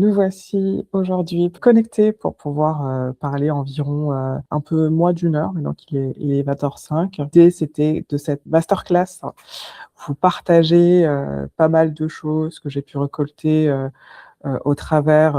Nous voici aujourd'hui connectés pour pouvoir parler environ un peu moins d'une heure, maintenant qu'il est 20h05. L'idée, c'était de cette masterclass, vous partager pas mal de choses que j'ai pu récolter au travers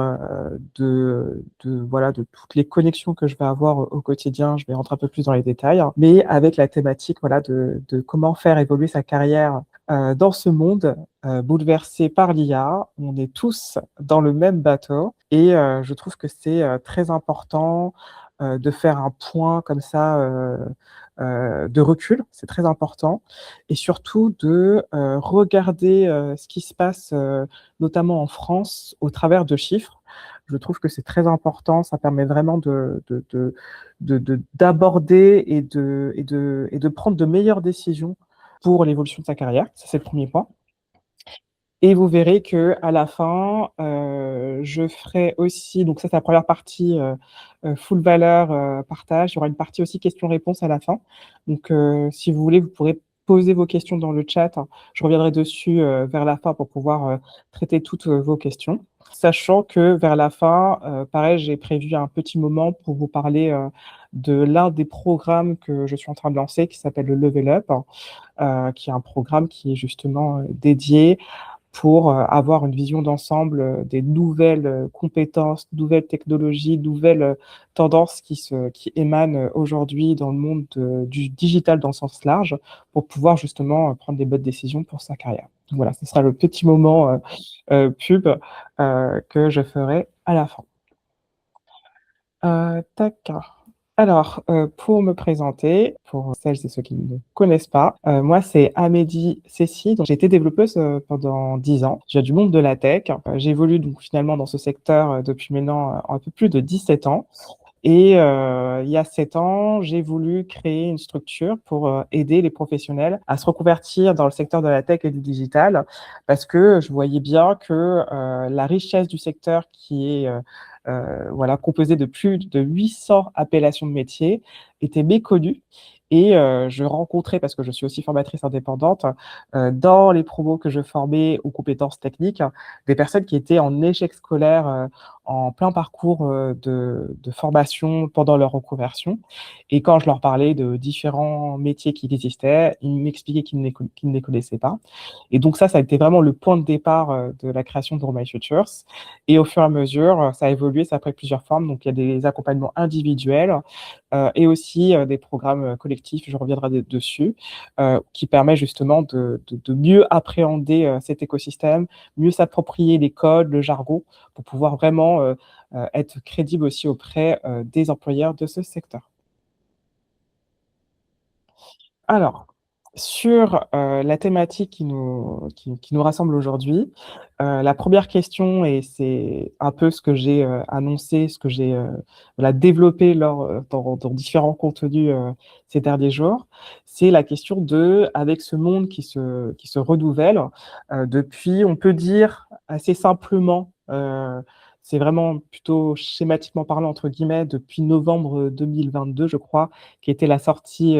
voilà, de toutes les connexions que je vais avoir au quotidien. Je vais rentrer un peu plus dans les détails, hein, mais avec la thématique voilà, de comment faire évoluer sa carrière dans ce monde bouleversé par l'IA. On est tous dans le même bateau et je trouve que c'est très important de faire un point comme ça de recul, c'est très important, et surtout de regarder ce qui se passe notamment en France au travers de chiffres. Je trouve que c'est très important, ça permet vraiment d'aborder et de prendre de meilleures décisions pour l'évolution de sa carrière. Ça, c'est le premier point. Et vous verrez que à la fin, je ferai aussi, donc ça c'est la première partie, full valeur, partage. Il y aura une partie aussi questions-réponses à la fin. Donc si vous voulez, vous pourrez poser vos questions dans le chat. Je reviendrai dessus vers la fin pour pouvoir traiter toutes vos questions. Sachant que vers la fin, pareil, j'ai prévu un petit moment pour vous parler de l'un des programmes que je suis en train de lancer, qui s'appelle le Level Up, qui est un programme qui est justement dédié pour avoir une vision d'ensemble des nouvelles compétences, nouvelles technologies, nouvelles tendances qui émanent aujourd'hui dans le monde du digital dans le sens large, pour pouvoir justement prendre des bonnes décisions pour sa carrière. Donc voilà, ce sera le petit moment pub que je ferai à la fin. Tac. Alors, pour me présenter, pour celles et ceux qui ne me connaissent pas, moi, c'est Amélie Cécy. Donc j'ai été développeuse, pendant 10 ans. Je viens du monde de la tech. J'évolue donc finalement dans ce secteur, depuis maintenant, un peu plus de 17 ans. Et il y a 7 ans, j'ai voulu créer une structure pour, aider les professionnels à se reconvertir dans le secteur de la tech et du digital, parce que je voyais bien que, la richesse du secteur qui est, voilà, composé de plus de 800 appellations de métiers, était méconnue. Et je rencontrais, parce que je suis aussi formatrice indépendante, dans les promos que je formais aux compétences techniques, des personnes qui étaient en échec scolaire, en plein parcours de formation pendant leur reconversion. Et quand je leur parlais de différents métiers qui existaient, ils m'expliquaient qu'ils ne les connaissaient pas. Et donc ça a été vraiment le point de départ de la création de My Futures. Et au fur et à mesure, ça a évolué, ça a pris plusieurs formes. Donc il y a des accompagnements individuels et aussi des programmes collectifs, je reviendrai dessus, qui permet justement de mieux appréhender cet écosystème, mieux s'approprier les codes, le jargon, pour pouvoir vraiment être crédible aussi auprès des employeurs de ce secteur. Alors, sur la thématique qui nous rassemble aujourd'hui, la première question, et c'est un peu ce que j'ai annoncé, ce que j'ai voilà, développé dans différents contenus ces derniers jours, c'est la question avec ce monde qui se renouvelle, depuis, on peut dire assez simplement, c'est vraiment plutôt schématiquement parlant, entre guillemets, depuis novembre 2022, je crois, qui était la sortie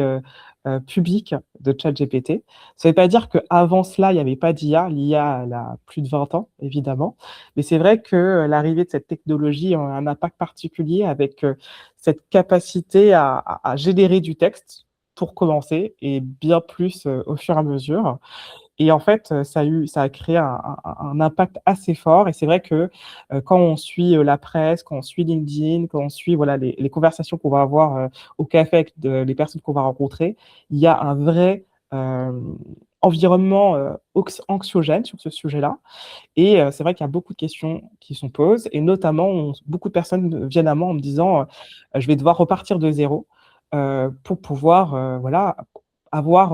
public de ChatGPT. Ça ne veut pas dire qu'avant cela, il n'y avait pas d'IA. L'IA, elle a plus de 20 ans, évidemment. Mais c'est vrai que l'arrivée de cette technologie a un impact particulier avec cette capacité à générer du texte pour commencer, et bien plus au fur et à mesure. Et en fait, ça a créé un impact assez fort. Et c'est vrai que quand on suit la presse, quand on suit LinkedIn, quand on suit voilà, les conversations qu'on va avoir au café avec les personnes qu'on va rencontrer, il y a un vrai environnement anxiogène sur ce sujet-là. Et c'est vrai qu'il y a beaucoup de questions qui sont posées. Et notamment, beaucoup de personnes viennent à moi en me disant je vais devoir repartir de zéro pour pouvoir voilà, avoir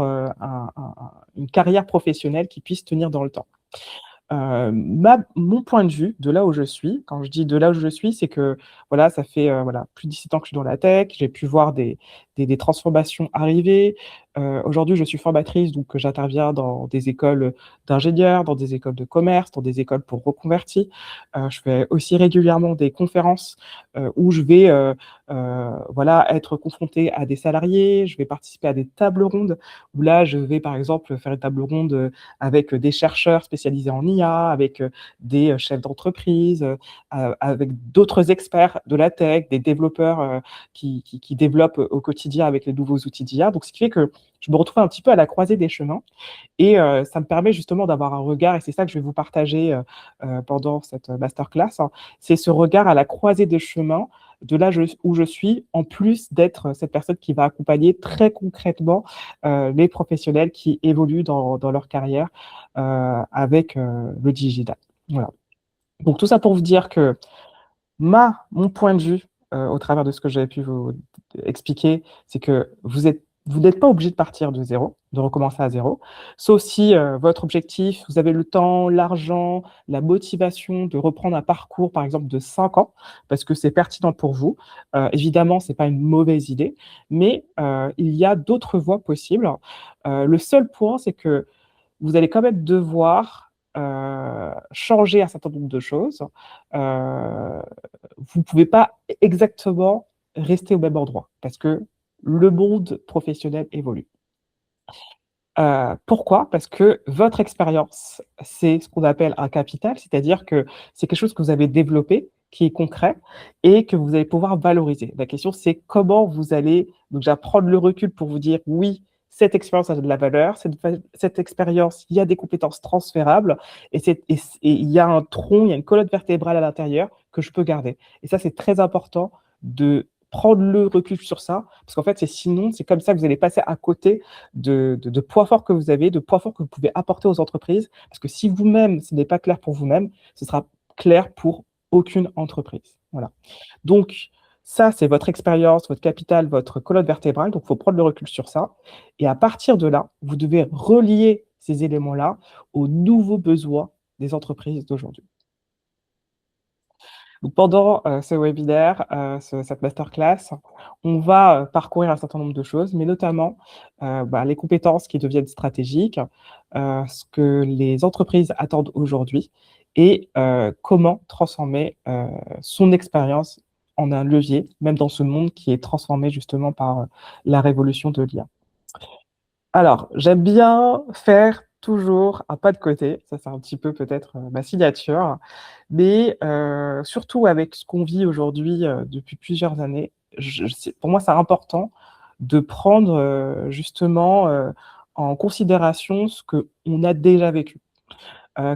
une carrière professionnelle qui puisse tenir dans le temps. Mon point de vue, de là où je suis, quand je dis de là où je suis, c'est que voilà, ça fait voilà, plus de 17 ans que je suis dans la tech, j'ai pu voir des transformations arriver, Aujourd'hui, je suis formatrice, donc j'interviens dans des écoles d'ingénieurs, dans des écoles de commerce, dans des écoles pour reconvertis. Je fais aussi régulièrement des conférences, où je vais, voilà, être confrontée à des salariés. Je vais participer à des tables rondes où là, je vais, par exemple, faire une table ronde, avec des chercheurs spécialisés en IA, avec, des, chefs d'entreprise, avec d'autres experts de la tech, des développeurs, qui développent au quotidien avec les nouveaux outils d'IA. Donc ce qui fait que je me retrouve un petit peu à la croisée des chemins et ça me permet justement d'avoir un regard et c'est ça que je vais vous partager, pendant cette masterclass, hein. C'est ce regard à la croisée des chemins de là où je suis, en plus d'être cette personne qui va accompagner très concrètement, les professionnels qui évoluent dans leur carrière, avec, le digital. Voilà. Donc tout ça pour vous dire que mon point de vue, au travers de ce que j'avais pu vous expliquer, c'est que vous n'êtes pas obligé de partir de zéro, de recommencer à zéro, sauf si, votre objectif, vous avez le temps, l'argent, la motivation de reprendre un parcours, par exemple, de 5 ans, parce que c'est pertinent pour vous. Évidemment, c'est pas une mauvaise idée, mais, il y a d'autres voies possibles. Le seul point, c'est que vous allez quand même devoir, changer un certain nombre de choses. Heu, Vous ne pouvez pas exactement rester au même endroit parce que le monde professionnel évolue. Pourquoi? Parce que votre expérience, c'est ce qu'on appelle un capital, c'est-à-dire que c'est quelque chose que vous avez développé, qui est concret et que vous allez pouvoir valoriser. La question, c'est comment vous allez donc déjà prendre le recul pour vous dire: «Oui, cette expérience a de la valeur, cette expérience, il y a des compétences transférables et il y a un tronc, il y a une colonne vertébrale à l'intérieur que je peux garder» et ça, c'est très important de prendre le recul sur ça, parce qu'en fait, c'est comme ça que vous allez passer à côté de points forts que vous avez, de points forts que vous pouvez apporter aux entreprises. Parce que si vous-même, ce n'est pas clair pour vous-même, ce sera clair pour aucune entreprise. Voilà. Donc, ça, c'est votre expérience, votre capital, votre colonne vertébrale. Donc, il faut prendre le recul sur ça. Et à partir de là, vous devez relier ces éléments-là aux nouveaux besoins des entreprises d'aujourd'hui. Donc pendant, ce webinaire, cette masterclass, on va, parcourir un certain nombre de choses, mais notamment, les compétences qui deviennent stratégiques, ce que les entreprises attendent aujourd'hui et comment transformer, son expérience en un levier, même dans ce monde qui est transformé justement par, la révolution de l'IA. Alors, j'aime bien faire toujours un pas de côté, ça c'est un petit peu peut-être, ma signature, mais surtout avec ce qu'on vit aujourd'hui, depuis plusieurs années, je c'est pour moi c'est important de prendre, justement, en considération ce qu'on a déjà vécu.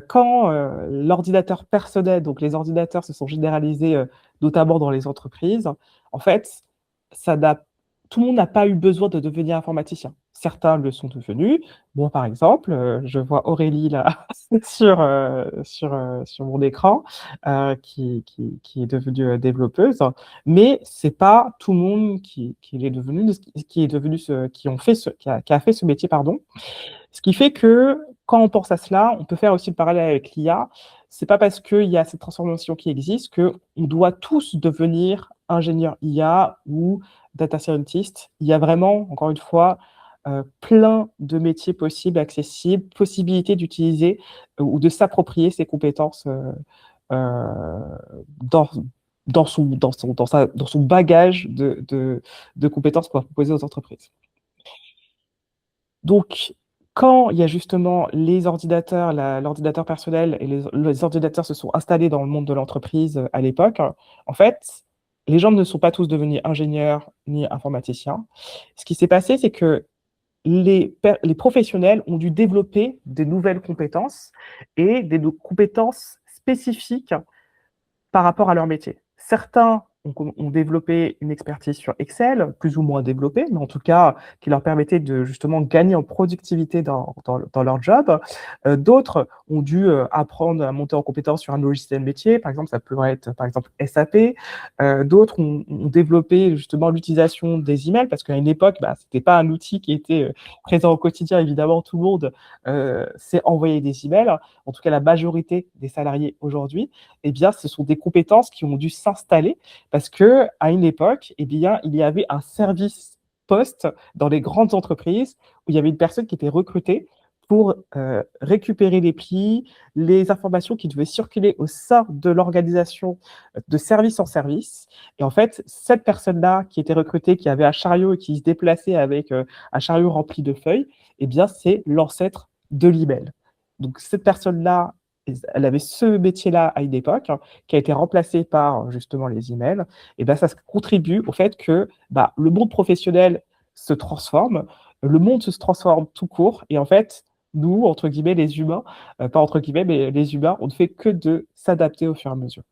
Quand, l'ordinateur personnel, donc les ordinateurs se sont généralisés, notamment dans les entreprises, en fait, ça n'a tout le monde n'a pas eu besoin de devenir informaticien. Certains le sont devenus. Moi, par exemple, je vois Aurélie là sur mon écran, qui est devenue, développeuse, mais c'est pas tout le monde qui l'est devenu, qui est devenu ce qui a fait ce métier, pardon. Ce qui fait que quand on pense à cela, on peut faire aussi le parallèle avec l'IA. C'est pas parce qu'il y a cette transformation qui existe qu'on doit tous devenir ingénieur IA ou data scientist. Il y a vraiment, encore une fois, plein de métiers possibles, accessibles, possibilité d'utiliser, ou de s'approprier ces compétences, dans dans son bagage de compétences qu'on va proposer aux entreprises. Donc, quand il y a justement les ordinateurs, l'ordinateur personnel et les ordinateurs se sont installés dans le monde de l'entreprise, à l'époque, en fait, les gens ne sont pas tous devenus ingénieurs ni informaticiens. Ce qui s'est passé, c'est que les professionnels ont dû développer des nouvelles compétences et des compétences spécifiques par rapport à leur métier. Certains ont développé une expertise sur Excel, plus ou moins développée, mais en tout cas qui leur permettait de justement gagner en productivité dans leur job. D'autres ont dû, apprendre à monter en compétence sur un logiciel métier, par exemple, ça pourrait être, par exemple, SAP. D'autres ont développé justement l'utilisation des emails parce qu'à une époque, c'était pas un outil qui était, présent au quotidien. Évidemment, tout le monde, sait envoyer des emails. En tout cas, la majorité des salariés aujourd'hui, eh bien, ce sont des compétences qui ont dû s'installer parce qu'à une époque, eh bien, il y avait un service poste dans les grandes entreprises où il y avait une personne qui était recrutée pour récupérer les plis, les informations qui devaient circuler au sein de l'organisation de service en service. Et en fait, cette personne-là qui était recrutée, qui avait un chariot et qui se déplaçait avec un chariot rempli de feuilles, eh bien, c'est l'ancêtre de l'email. Donc, cette personne-là, elle avait ce métier-là à une époque, hein, qui a été remplacé par justement les emails. Et bien, ça contribue au fait que le monde professionnel se transforme, le monde se transforme tout court. Et en fait, nous, entre guillemets, les humains, pas entre guillemets, mais les humains, on ne fait que de s'adapter au fur et à mesure.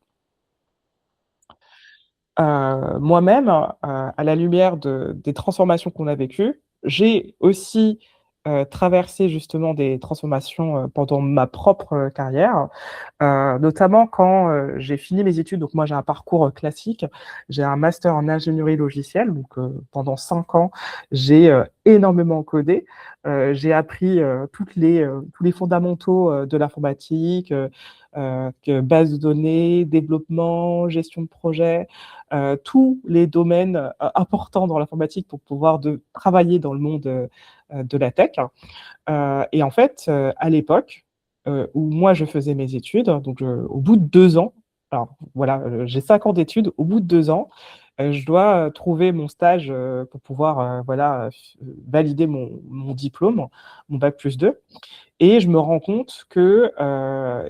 Moi-même, à la lumière des transformations qu'on a vécues, j'ai aussi traversé justement des transformations pendant ma propre carrière. Notamment quand, j'ai fini mes études, donc moi j'ai un parcours, classique. J'ai un master en ingénierie logicielle, donc pendant 5 ans, j'ai, énormément codé. J'ai appris, tous les fondamentaux, de l'informatique, que base de données, développement, gestion de projet, tous les domaines, importants dans l'informatique pour pouvoir travailler dans le monde, de la tech. Et en fait, à l'époque, où moi je faisais mes études, donc au bout de 2 ans, alors voilà, j'ai 5 ans d'études, au bout de 2 ans, je dois, trouver mon stage, pour pouvoir, voilà, valider mon diplôme, mon bac+2, et je me rends compte que,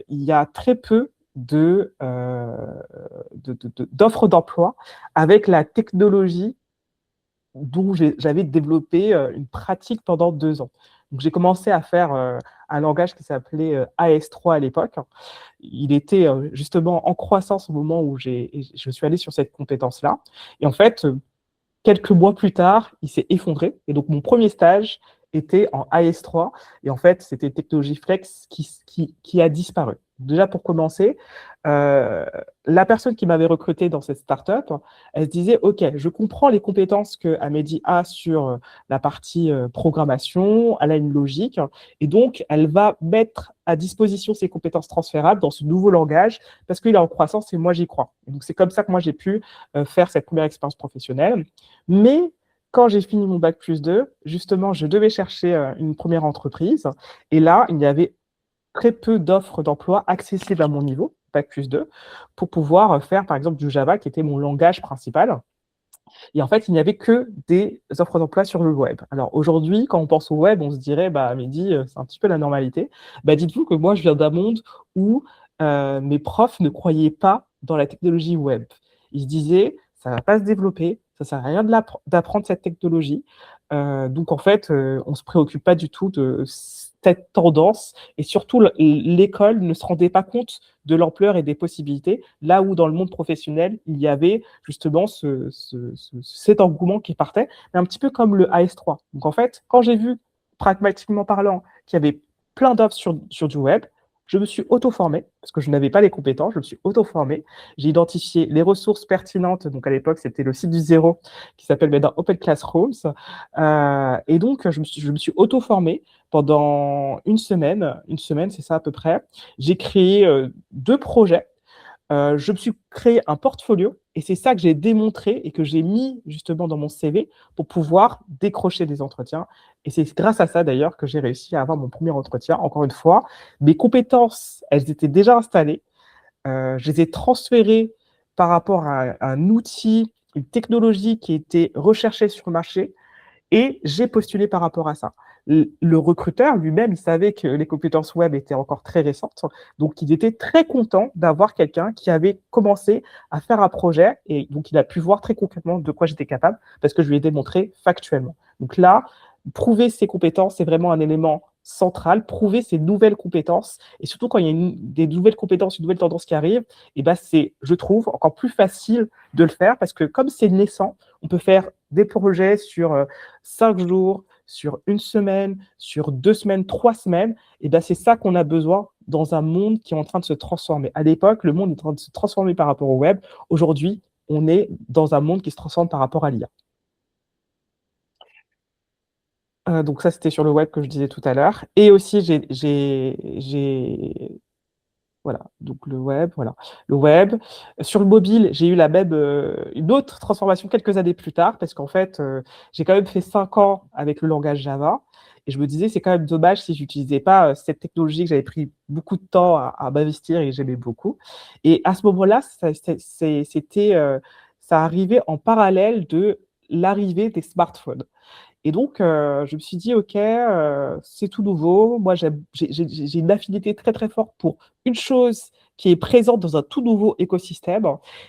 il y a très peu d'offres d'emploi avec la technologie d'où j'avais développé, une pratique pendant 2 ans. Donc j'ai commencé à faire, un langage qui s'appelait, AS3 à l'époque. Il était, justement en croissance au moment où je suis allé sur cette compétence-là, et en fait, quelques mois plus tard, il s'est effondré, et donc mon premier stage était en AS3, et en fait, c'était technologie flex qui a disparu. Déjà pour commencer, heu, la personne qui m'avait recruté dans cette startup, elle se disait: «OK, je comprends les compétences qu'Amélie a sur, la partie, programmation, elle a une logique, et donc elle va mettre à disposition ses compétences transférables dans ce nouveau langage parce qu'il est en croissance et moi j'y crois». Et donc c'est comme ça que moi j'ai pu, faire cette première expérience professionnelle. Mais quand j'ai fini mon bac+2, justement, je devais chercher, une première entreprise, et là, il y avait très peu d'offres d'emploi accessibles à mon niveau, bac+2, pour pouvoir, faire, par exemple, du Java qui était mon langage principal, et en fait, il n'y avait que des offres d'emploi sur le web. Alors aujourd'hui, quand on pense au web, on se dirait: «Bah, Mehdi, c'est un petit peu la normalité». Bah, dites-vous que moi, je viens d'un monde où, mes profs ne croyaient pas dans la technologie web. Ils se disaient: «Ça va pas se développer, ça sert à rien d'apprendre cette technologie». Donc en fait, on se préoccupe pas du tout de cette tendance, et surtout l'école ne se rendait pas compte de l'ampleur et des possibilités, là où dans le monde professionnel, il y avait justement cet engouement qui partait, mais un petit peu comme le AS3. Donc en fait, quand j'ai vu, pragmatiquement parlant, qu'il y avait plein d'offres sur du web, je me suis auto-formé, parce que je n'avais pas les compétences, je me suis auto-formé. J'ai identifié les ressources pertinentes, donc à l'époque, c'était le site du Zéro, qui s'appelle maintenant Open Classrooms. Et donc, je me suis auto-formé pendant une semaine, c'est ça à peu près. J'ai créé 2 projets. Je me suis créé un portfolio, et c'est ça que j'ai démontré et que j'ai mis justement dans mon CV pour pouvoir décrocher des entretiens, et c'est grâce à ça d'ailleurs que j'ai réussi à avoir mon premier entretien. Encore une fois, mes compétences, elles étaient déjà installées, je les ai transférées par rapport à un outil, une technologie qui était recherchée sur le marché, et j'ai postulé par rapport à ça. Le recruteur lui-même, il savait que les compétences web étaient encore très récentes, donc il était très content d'avoir quelqu'un qui avait commencé à faire un projet, et donc il a pu voir très concrètement de quoi j'étais capable parce que je lui ai démontré factuellement. Donc là, prouver ses compétences, c'est vraiment un élément central, prouver ses nouvelles compétences, et surtout quand il y a des nouvelles compétences, une nouvelle tendance qui arrive, et ben c'est, je trouve, encore plus facile de le faire parce que comme c'est naissant, on peut faire des projets sur 5 jours, sur une semaine, sur 2 semaines, 3 semaines, et ben c'est ça qu'on a besoin dans un monde qui est en train de se transformer. À l'époque, le monde est en train de se transformer par rapport au web. Aujourd'hui, on est dans un monde qui se transforme par rapport à l'IA. Donc ça, c'était sur le web que je disais tout à l'heure, et aussi j'ai voilà, donc le web, voilà. Le web. Sur le mobile, j'ai eu la même, une autre transformation quelques années plus tard parce qu'en fait, j'ai quand même fait 5 ans avec le langage Java, et je me disais: «C'est quand même dommage si j'utilisais pas, cette technologie que j'avais pris beaucoup de temps à m'investir et que j'aimais beaucoup», et à ce moment-là, ça arrivait en parallèle de l'arrivée des smartphones. Et donc, je me suis dit: «OK, c'est tout nouveau». Moi, j'ai une affinité très, très forte pour une chose qui est présente dans un tout nouveau écosystème,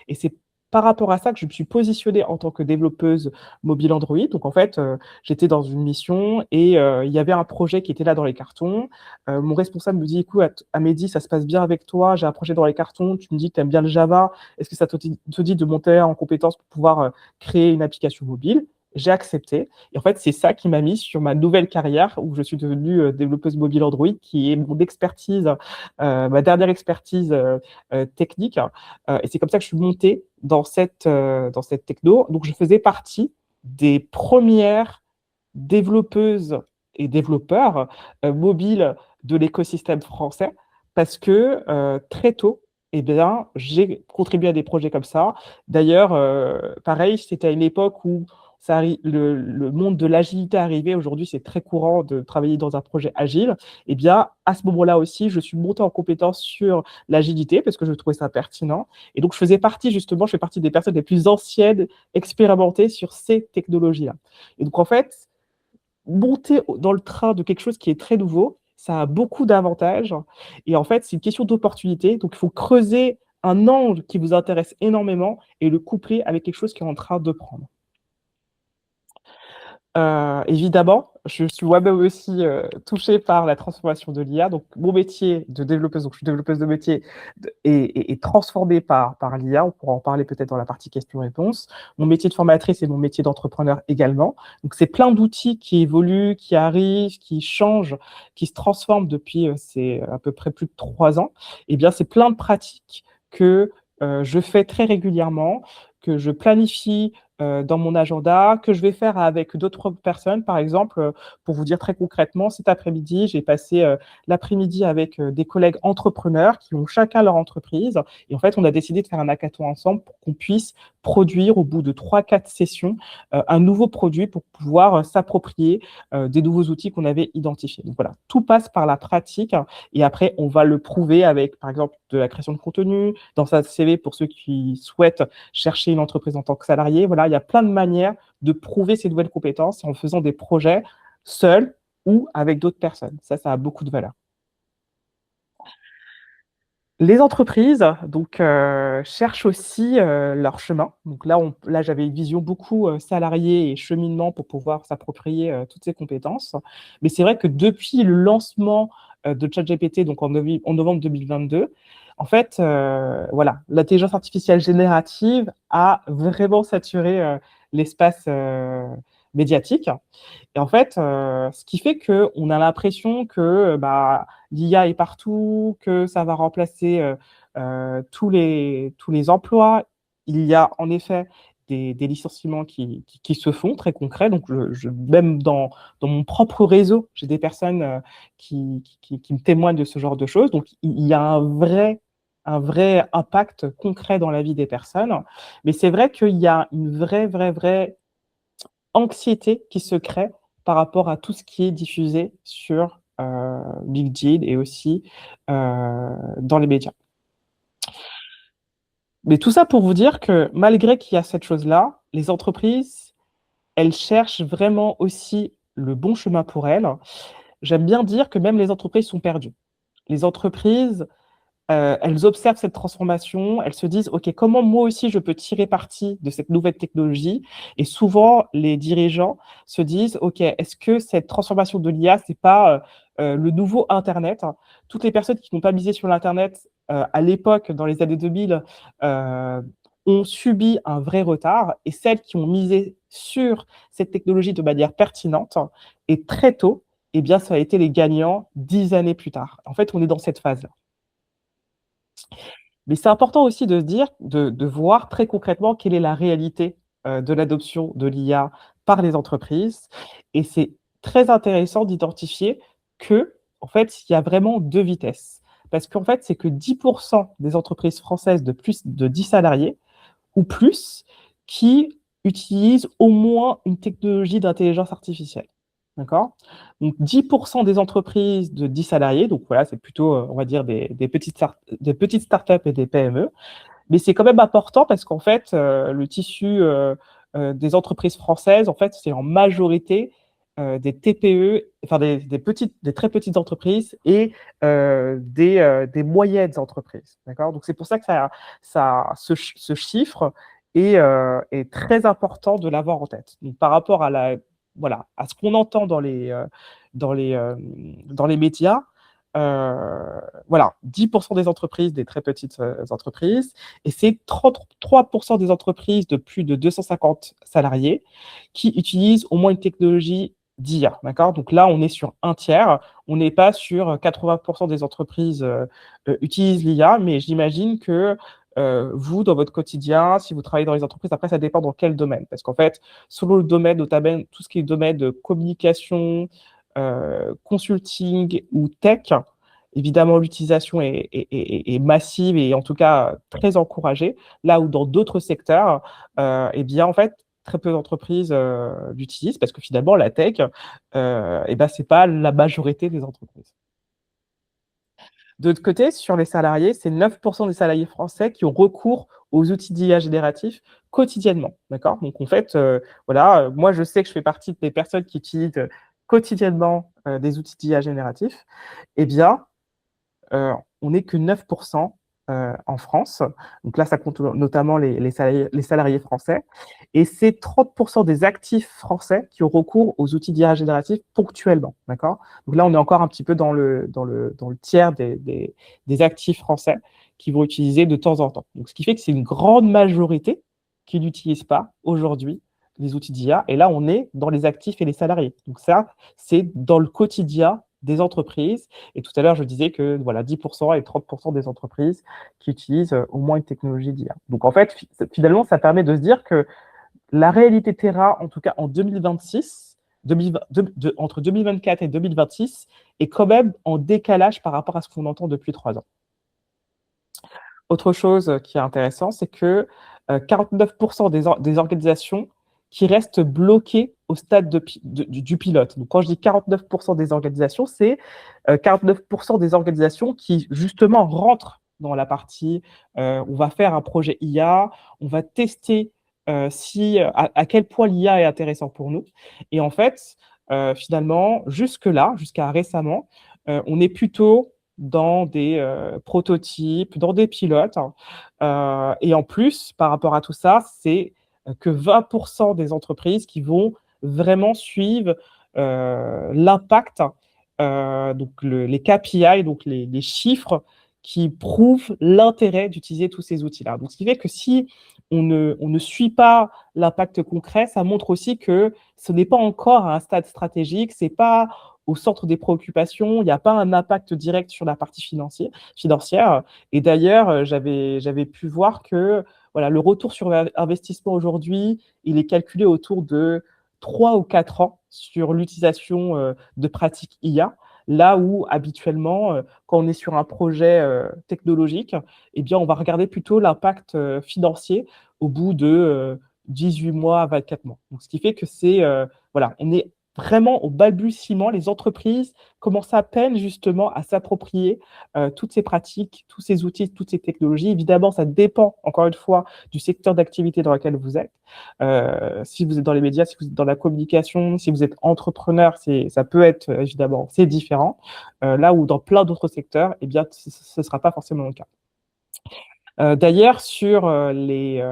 et c'est par rapport à ça que je me suis positionnée en tant que développeuse mobile Android. Donc en fait, j'étais dans une mission et il y avait un projet qui était là dans les cartons. Mon responsable me dit: «Écoute, Amédi, ça se passe bien avec toi, j'ai un projet dans les cartons, tu me dis que tu aimes bien le Java. Est-ce que ça te dit de monter en compétence pour pouvoir, créer une application mobile?» J'ai accepté. Et en fait, c'est ça qui m'a mis sur ma nouvelle carrière où je suis devenue, développeuse mobile Android, qui est mon expertise, ma dernière expertise, technique, et c'est comme ça que je suis montée dans cette techno. Donc je faisais partie des premières développeuses et développeurs, mobiles de l'écosystème français parce que, très tôt, eh bien, j'ai contribué à des projets comme ça. D'ailleurs, pareil, c'était à une époque où le monde de l'agilité arrivait. Aujourd'hui, c'est très courant de travailler dans un projet agile. Eh bien, à ce moment-là aussi, je suis montée en compétence sur l'agilité parce que je trouvais ça pertinent. Et donc, je fais partie des personnes les plus anciennes, expérimentées sur ces technologies-là. Et donc, en fait, monter dans le train de quelque chose qui est très nouveau, ça a beaucoup d'avantages. Et en fait, c'est une question d'opportunité. Donc, il faut creuser un angle qui vous intéresse énormément et le coupler avec quelque chose qui est en train de prendre. Évidemment, je suis moi-même aussi, touchée par la transformation de l'IA. Donc mon métier de développeuse, donc je suis développeuse de métier est transformé par l'IA. On pourra en parler peut-être dans la partie questions-réponses. Mon métier de formatrice et mon métier d'entrepreneur également. Donc c'est plein d'outils qui évoluent, qui arrivent, qui changent, qui se transforment depuis, c'est à peu près plus de 3 ans. Et bien, c'est plein de pratiques que, je fais très régulièrement, que je planifie, dans mon agenda, que je vais faire avec d'autres personnes. Par exemple, pour vous dire très concrètement, cet après-midi, j'ai passé, l'après-midi avec, des collègues entrepreneurs qui ont chacun leur entreprise, et en fait, on a décidé de faire un hackathon ensemble pour qu'on puisse produire au bout de 3-4 sessions, un nouveau produit pour pouvoir, s'approprier, des nouveaux outils qu'on avait identifiés. Donc voilà, tout passe par la pratique et après on va le prouver avec, par exemple, de la création de contenu, dans sa CV pour ceux qui souhaitent chercher une entreprise en tant que salarié. Voilà, il y a plein de manières de prouver ces nouvelles compétences en faisant des projets seuls ou avec d'autres personnes. Ça a beaucoup de valeur. Les entreprises donc cherchent aussi, leur chemin. Donc là, j'avais une vision beaucoup, salarié et cheminement pour pouvoir s'approprier, toutes ces compétences. Mais c'est vrai que depuis le lancement, de ChatGPT, donc en novembre 2022, en fait, voilà, l'intelligence artificielle générative a vraiment saturé, l'espace, médiatique. Et en fait, ce qui fait qu'on a l'impression que, bah, l'IA est partout, que ça va remplacer, tous les emplois. Il y a en effet des licenciements qui se font, très concrets. Donc je même dans mon propre réseau, j'ai des personnes, qui me témoignent de ce genre de choses. Donc il y a un vrai impact concret dans la vie des personnes. Mais c'est vrai qu'il y a une vraie anxiété qui se crée par rapport à tout ce qui est diffusé sur, LinkedIn et aussi, dans les médias. Mais tout ça pour vous dire que malgré qu'il y a cette chose-là, les entreprises, elles cherchent vraiment aussi le bon chemin pour elles. J'aime bien dire que même les entreprises sont perdues. Les entreprises, elles observent cette transformation, elles se disent: «OK, comment moi aussi je peux tirer parti de cette nouvelle technologie?» Et souvent, les dirigeants se disent: «OK, est-ce que cette transformation de l'IA, c'est pas, le nouveau internet?» Toutes les personnes qui n'ont pas misé sur l'internet, à l'époque, dans les années 2000, ont subi un vrai retard, et celles qui ont misé sur cette technologie de manière pertinente et très tôt, eh bien, ça a été les gagnants 10 années plus tard. En fait, on est dans cette phase-là. Mais c'est important aussi de se dire, de voir très concrètement quelle est la réalité, de l'adoption de l'IA par les entreprises, et c'est très intéressant d'identifier que, en fait, il y a vraiment 2 vitesses. Parce qu'en fait, c'est que 10 des entreprises françaises de plus de 10 salariés ou plus qui utilisent au moins une technologie d'intelligence artificielle. d'accord? Donc 10% des entreprises de 10 salariés, donc voilà, c'est plutôt, on va dire des petites startups et des PME. Mais c'est quand même important parce qu'en fait, le tissu, des entreprises françaises, en fait, c'est en majorité, des TPE, enfin des très petites entreprises et des moyennes entreprises, d'accord? Donc c'est pour ça que ce chiffre est très important de l'avoir en tête. Donc par rapport voilà, à ce qu'on entend dans les, dans les médias, voilà, 10% des entreprises, des très petites, entreprises, et c'est 33% des entreprises de plus de 250 salariés qui utilisent au moins une technologie d'IA, d'accord? Donc là, on est sur un tiers, on n'est pas sur 80% des entreprises utilisent l'IA, mais j'imagine que vous, dans votre quotidien, si vous travaillez dans les entreprises, après, ça dépend dans quel domaine. Parce qu'en fait, selon le domaine, notamment tout ce qui est domaine de communication, consulting ou tech, évidemment, l'utilisation est massive et en tout cas très encouragée. Là où dans d'autres secteurs, eh bien, en fait, très peu d'entreprises l'utilisent parce que finalement, la tech, eh ben, c'est pas la majorité des entreprises. De l'autre côté, sur les salariés, c'est 9% des salariés français qui ont recours aux outils d'IA génératifs quotidiennement. D'accord? Donc, en fait, voilà, moi, je sais que je fais partie des personnes qui utilisent quotidiennement des outils d'IA génératifs. Eh bien, on n'est que 9% en France. Donc là, ça compte notamment les salariés français. Et c'est 30% des actifs français qui ont recours aux outils d'IA génératifs ponctuellement. D'accord? Donc là, on est encore un petit peu dans le tiers des actifs français qui vont utiliser de temps en temps. Donc, ce qui fait que c'est une grande majorité qui n'utilisent pas aujourd'hui les outils d'IA. Et là, on est dans les actifs et les salariés. Donc ça, c'est dans le quotidien des entreprises. Et tout à l'heure, je disais que voilà, 10% et 30% des entreprises qui utilisent au moins une technologie d'IA. Donc en fait, finalement, ça permet de se dire que la réalité terrain, en tout cas en 2026, entre 2024 et 2026, est quand même en décalage par rapport à ce qu'on entend depuis 3 ans. Autre chose qui est intéressant, c'est que 49% des organisations qui restent bloquées au stade du pilote. Donc, quand je dis 49% des organisations, c'est 49% des organisations qui, justement, rentrent dans la partie on va faire un projet IA, on va tester à quel point l'IA est intéressant pour nous. Et en fait, finalement, jusque-là, jusqu'à récemment, on est plutôt dans des prototypes, dans des pilotes. Et en plus, par rapport à tout ça, c'est que 20% des entreprises qui vont vraiment suivre l'impact, donc les KPI, donc les chiffres qui prouvent l'intérêt d'utiliser tous ces outils-là. Donc, ce qui fait que si on ne suit pas l'impact concret, ça montre aussi que ce n'est pas encore à un stade stratégique, c'est pas au centre des préoccupations, il n'y a pas un impact direct sur la partie financière. Et d'ailleurs, j'avais pu voir que voilà, le retour sur investissement aujourd'hui, il est calculé autour de 3 ou 4 ans sur l'utilisation de pratiques IA, là où habituellement, quand on est sur un projet technologique, eh bien, on va regarder plutôt l'impact financier au bout de 18 mois à 24 mois. Donc, ce qui fait que voilà, on est vraiment au balbutiement, les entreprises commencent à peine justement à s'approprier toutes ces pratiques, tous ces outils, toutes ces technologies. Évidemment, ça dépend, encore une fois, du secteur d'activité dans lequel vous êtes. Si vous êtes dans les médias, si vous êtes dans la communication, si vous êtes entrepreneur, ça peut être évidemment, c'est différent. Là où dans plein d'autres secteurs, eh bien, ce ne sera pas forcément le cas. D'ailleurs, sur les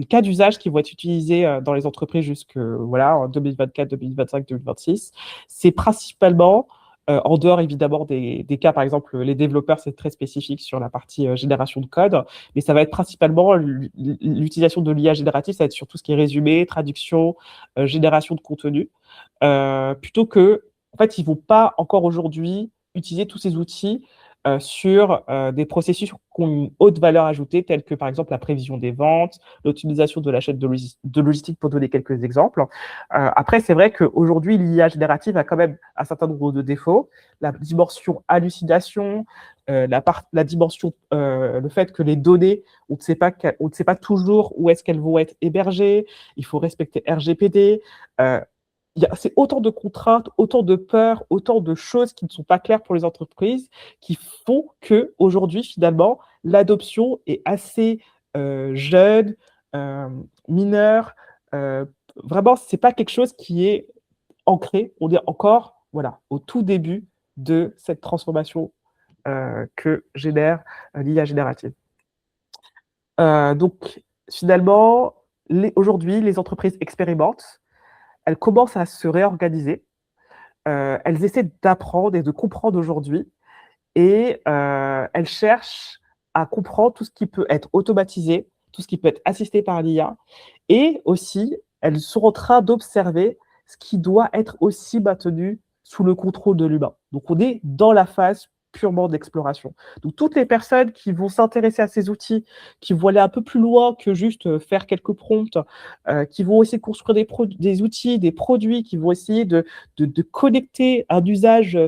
cas d'usage qui vont être utilisés dans les entreprises voilà, en 2024, 2025, 2026, c'est principalement, en dehors évidemment des cas, par exemple, les développeurs, c'est très spécifique sur la partie génération de code, mais ça va être principalement l'utilisation de l'IA générative, ça va être sur tout ce qui est résumé, traduction, génération de contenu, plutôt que, en fait, ils ne vont pas encore aujourd'hui utiliser tous ces outils sur des processus qui ont une haute valeur ajoutée, tels que par exemple la prévision des ventes, l'optimisation de la chaîne de logistique, pour donner quelques exemples. Après, c'est vrai qu'aujourd'hui, l'IA générative a quand même un certain nombre de défauts. La dimension hallucination, la dimension, le fait que les données, on ne sait pas toujours où est-ce qu'elles vont être hébergées, il faut respecter RGPD. c'est autant de contraintes, autant de peurs, autant de choses qui ne sont pas claires pour les entreprises, qui font qu'aujourd'hui, finalement, l'adoption est assez jeune, mineure. Vraiment, c'est pas quelque chose qui est ancré. On est encore, voilà, au tout début de cette transformation que génère l'IA générative. Donc, finalement, aujourd'hui, les entreprises expérimentent, elles commencent à se réorganiser, elles essaient d'apprendre et de comprendre aujourd'hui et elles cherchent à comprendre tout ce qui peut être automatisé, tout ce qui peut être assisté par l'IA et aussi, elles sont en train d'observer ce qui doit être aussi maintenu sous le contrôle de l'humain. Donc, on est dans la phase purement d'exploration. Donc, toutes les personnes qui vont s'intéresser à ces outils, qui vont aller un peu plus loin que juste faire quelques prompts, qui vont essayer de construire des outils, des produits, qui vont essayer de connecter un usage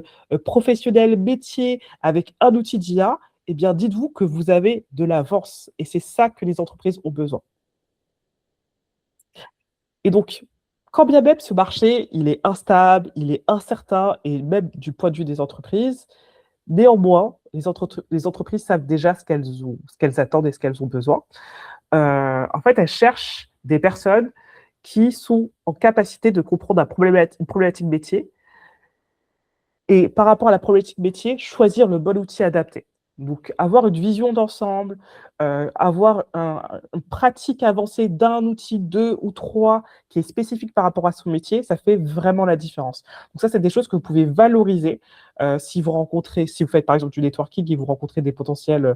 professionnel, métier, avec un outil d'IA, eh bien, dites-vous que vous avez de l'avance. Et c'est ça que les entreprises ont besoin. Et donc, quand bien même ce marché, il est instable, il est incertain, et même du point de vue des entreprises, néanmoins, les entreprises savent déjà ce qu'elles attendent et ce qu'elles ont besoin. En fait, elles cherchent des personnes qui sont en capacité de comprendre une problématique métier et par rapport à la problématique métier, choisir le bon outil adapté. Donc, avoir une vision d'ensemble, avoir une pratique avancée d'un outil, 2 ou 3 qui est spécifique par rapport à son métier, ça fait vraiment la différence. Donc ça, c'est des choses que vous pouvez valoriser si vous faites par exemple du networking et vous rencontrez des potentiels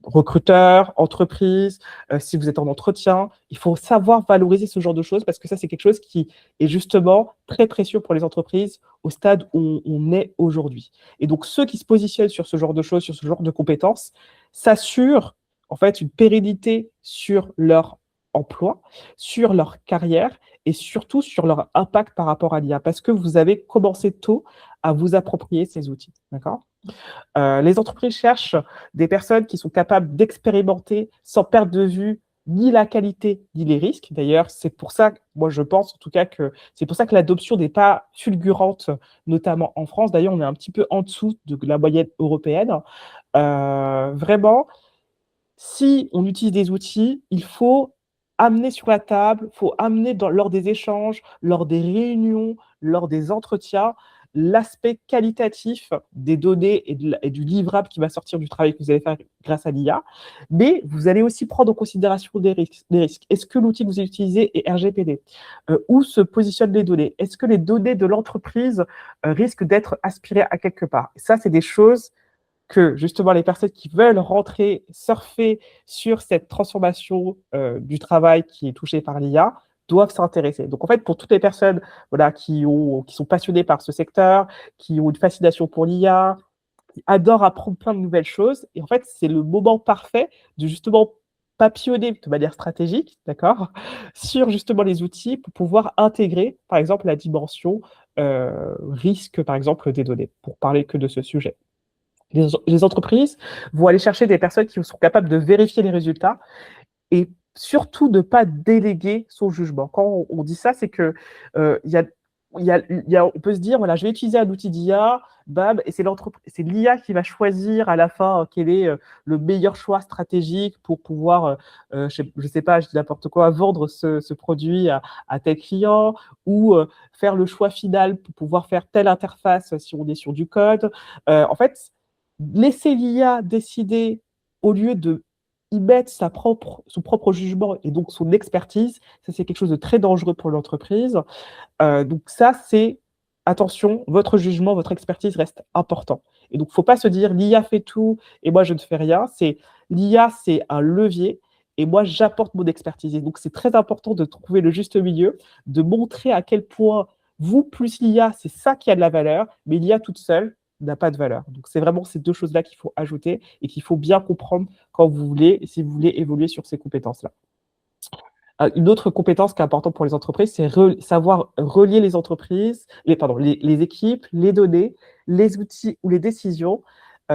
recruteurs, entreprises, si vous êtes en entretien, il faut savoir valoriser ce genre de choses parce que ça, c'est quelque chose qui est justement très précieux pour les entreprises au stade où on est aujourd'hui. Et donc, ceux qui se positionnent sur ce genre de choses, sur ce genre de compétences, s'assurent en fait une pérennité sur leur emploi, sur leur carrière et surtout sur leur impact par rapport à l'IA parce que vous avez commencé tôt à vous approprier ces outils. D'accord ? Les entreprises cherchent des personnes qui sont capables d'expérimenter sans perdre de vue ni la qualité ni les risques. D'ailleurs, c'est pour ça, moi je pense en tout cas que c'est pour ça que l'adoption n'est pas fulgurante, notamment en France. D'ailleurs, on est un petit peu en dessous de la moyenne européenne. Vraiment, si on utilise des outils, il faut amener sur la table, il faut amener lors des échanges, lors des réunions, lors des entretiens, l'aspect qualitatif des données et du livrable qui va sortir du travail que vous allez faire grâce à l'IA. Mais vous allez aussi prendre en considération des risques. Est-ce que l'outil que vous utilisez est RGPD? Où se positionnent les données? Est-ce que les données de l'entreprise risquent d'être aspirées à quelque part? Ça, c'est des choses que justement les personnes qui veulent rentrer, surfer sur cette transformation du travail qui est touchée par l'IA doivent s'intéresser. Donc en fait, pour toutes les personnes voilà, qui sont passionnées par ce secteur, qui ont une fascination pour l'IA, qui adorent apprendre plein de nouvelles choses, et en fait, c'est le moment parfait de justement papillonner de manière stratégique, d'accord, sur justement les outils pour pouvoir intégrer, par exemple, la dimension risque, par exemple, des données, pour parler que de ce sujet. Les entreprises vont aller chercher des personnes qui sont capables de vérifier les résultats et surtout de ne pas déléguer son jugement. Quand on dit ça, c'est que on peut se dire, voilà, je vais utiliser un outil d'IA, bam, et c'est l'IA qui va choisir à la fin quel est le meilleur choix stratégique pour pouvoir, je ne sais pas, je dis n'importe quoi, vendre ce produit à tel client ou faire le choix final pour pouvoir faire telle interface si on est sur du code. En fait, laisser l'IA décider au lieu de y mettre son propre jugement et donc son expertise, ça c'est quelque chose de très dangereux pour l'entreprise. Donc ça, c'est attention, votre jugement, votre expertise reste important. Et donc, il ne faut pas se dire l'IA fait tout et moi je ne fais rien. L'IA, c'est un levier et moi j'apporte mon expertise. Et donc, c'est très important de trouver le juste milieu, de montrer à quel point vous plus l'IA, c'est ça qui a de la valeur, mais l'IA toute seule n'a pas de valeur. Donc, c'est vraiment ces deux choses-là qu'il faut ajouter et qu'il faut bien comprendre quand vous voulez, si vous voulez évoluer sur ces compétences-là. Une autre compétence qui est importante pour les entreprises, c'est savoir relier les entreprises, les équipes, les données, les outils ou les décisions